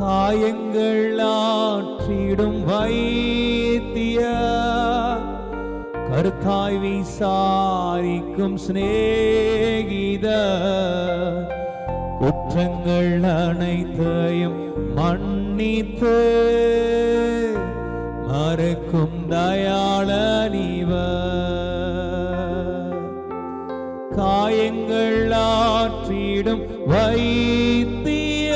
காயங்கள் ஆற்றிடும் வைத்திய, கருத்தாய் விசாரிக்கும் சிநேகித, குற்றங்கள் அனைத்தையும் மன்னித்து மறக்கும் தயாளனிவர். காயங்கள் ஆற்றிடும் வைத்திய,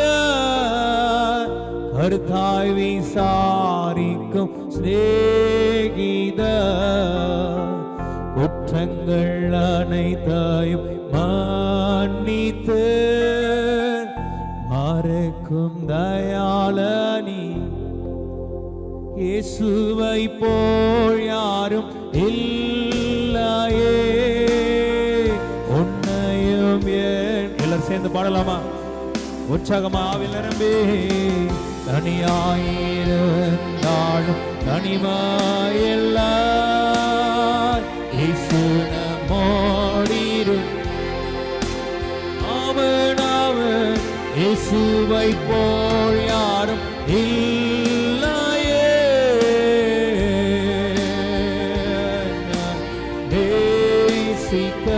கருத்தாய் விசாரிக்கும் சிநேகித, குற்றங்கள் அனைத்தையும் மன்னித்து மறக்கும் தயாளனி. இயேசுவை போல் யாரும் இல்லையே, உன்னையும் எல்லாரும் சேர்ந்து பாடலாமா? உற்சாகமா ஆவியில் நிரம்பி. தனியாயிருந்தாலும் தனிமாயெல்லாம் இயேசு நம்மோடிரு. அவன் இயேசுவை போல் யாரும் இல்லையே, நேசிக்க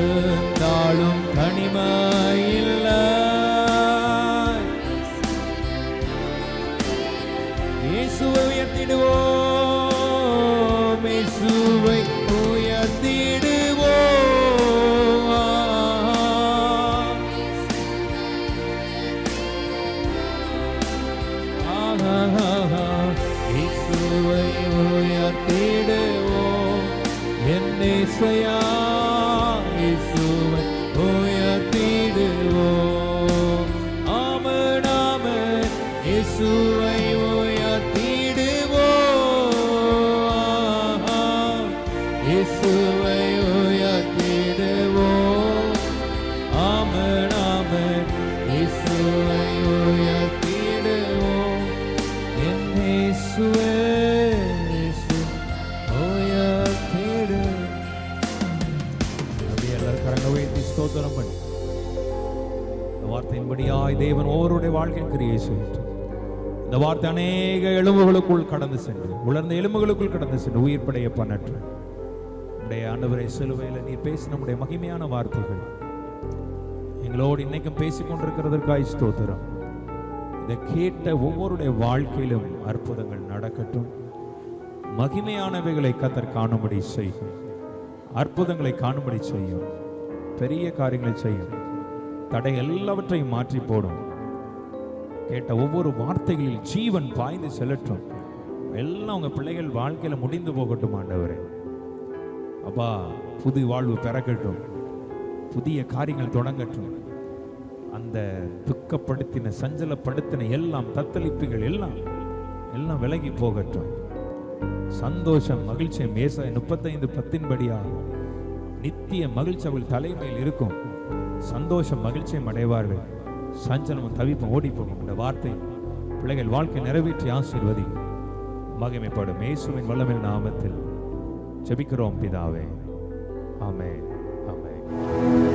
இருந்தாலும் தனிமையில்லை. இயேசுவை ஏசையா இயேசுவை உயர்த்திடுவோம். ஆமென் ஆமென் இயேசுவை உயர்த்திடுவோம். இயேசுவை உயர்த்திடுவோம். ஆமென் ஆமென் இயேசுவை உயர்த்திடுவோம். என் இயேசுவே ஸ்தோத்திரம் பண்ணி இந்த வார்த்தையின்படியாய் தேவன் ஒவ்வொருடைய வாழ்க்கையின் கிரியை செய்யட்டும். இந்த வார்த்தை அநேக எலும்புகளுக்குள் கடந்து சென்று, உலர்ந்த எலும்புகளுக்குள் கடந்து சென்று உயிர் படைய பண்ணற்று. நம்முடைய ஆண்டவரை சிலுவையில் நீர் பேசி நம்முடைய மகிமையான வார்த்தைகள் எங்களோடு இன்னைக்கும் பேசிக் கொண்டிருக்கிறதற்காய் ஸ்தோத்திரம். இதை கேட்ட ஒவ்வொருடைய வாழ்க்கையிலும் அற்புதங்கள் நடக்கட்டும். மகிமையானவைகளை கர்த்தர் காணும்படி செய்யும். அற்புதங்களை காணும்படி செய்யும். பெரிய காரியங்களை செய்யும். தடை எல்லாவற்றையும் மாற்றி போடும். கேட்ட ஒவ்வொரு வார்த்தைகளில் ஜீவன் பாய்ந்து செல்லட்டும். எல்லாம் உங்க பிள்ளைகள் வாழ்க்கையில முடிந்து போகட்டும் ஆண்டவரே. அப்பா, புது வாழ்வு பிறக்கட்டும். புதிய காரியங்கள் தொடங்கட்டும். அந்த துக்கப்படுத்தின சஞ்சலப்படுத்தின எல்லாம் தத்தளிப்புகள் எல்லாம் விலகி போகட்டும். சந்தோஷம் மகிழ்ச்சியும் ஏசாயா 35:10 நித்திய மகிழ்ச்சி அவள் தலைமையில் இருக்கும். சந்தோஷம் மகிழ்ச்சியும் அடைவார்கள். சஞ்சலமும் தவிப்பும் ஓடி போகும். இந்த வார்த்தை பிள்ளைகள் வாழ்க்கை நிறைவேற்றி ஆசீர்வதி மகிமைப்படும் இயேசுவின் வல்லமையின் நாமத்தில் ஜெபிக்கிறோம் பிதாவே. ஆமென் ஆமென்.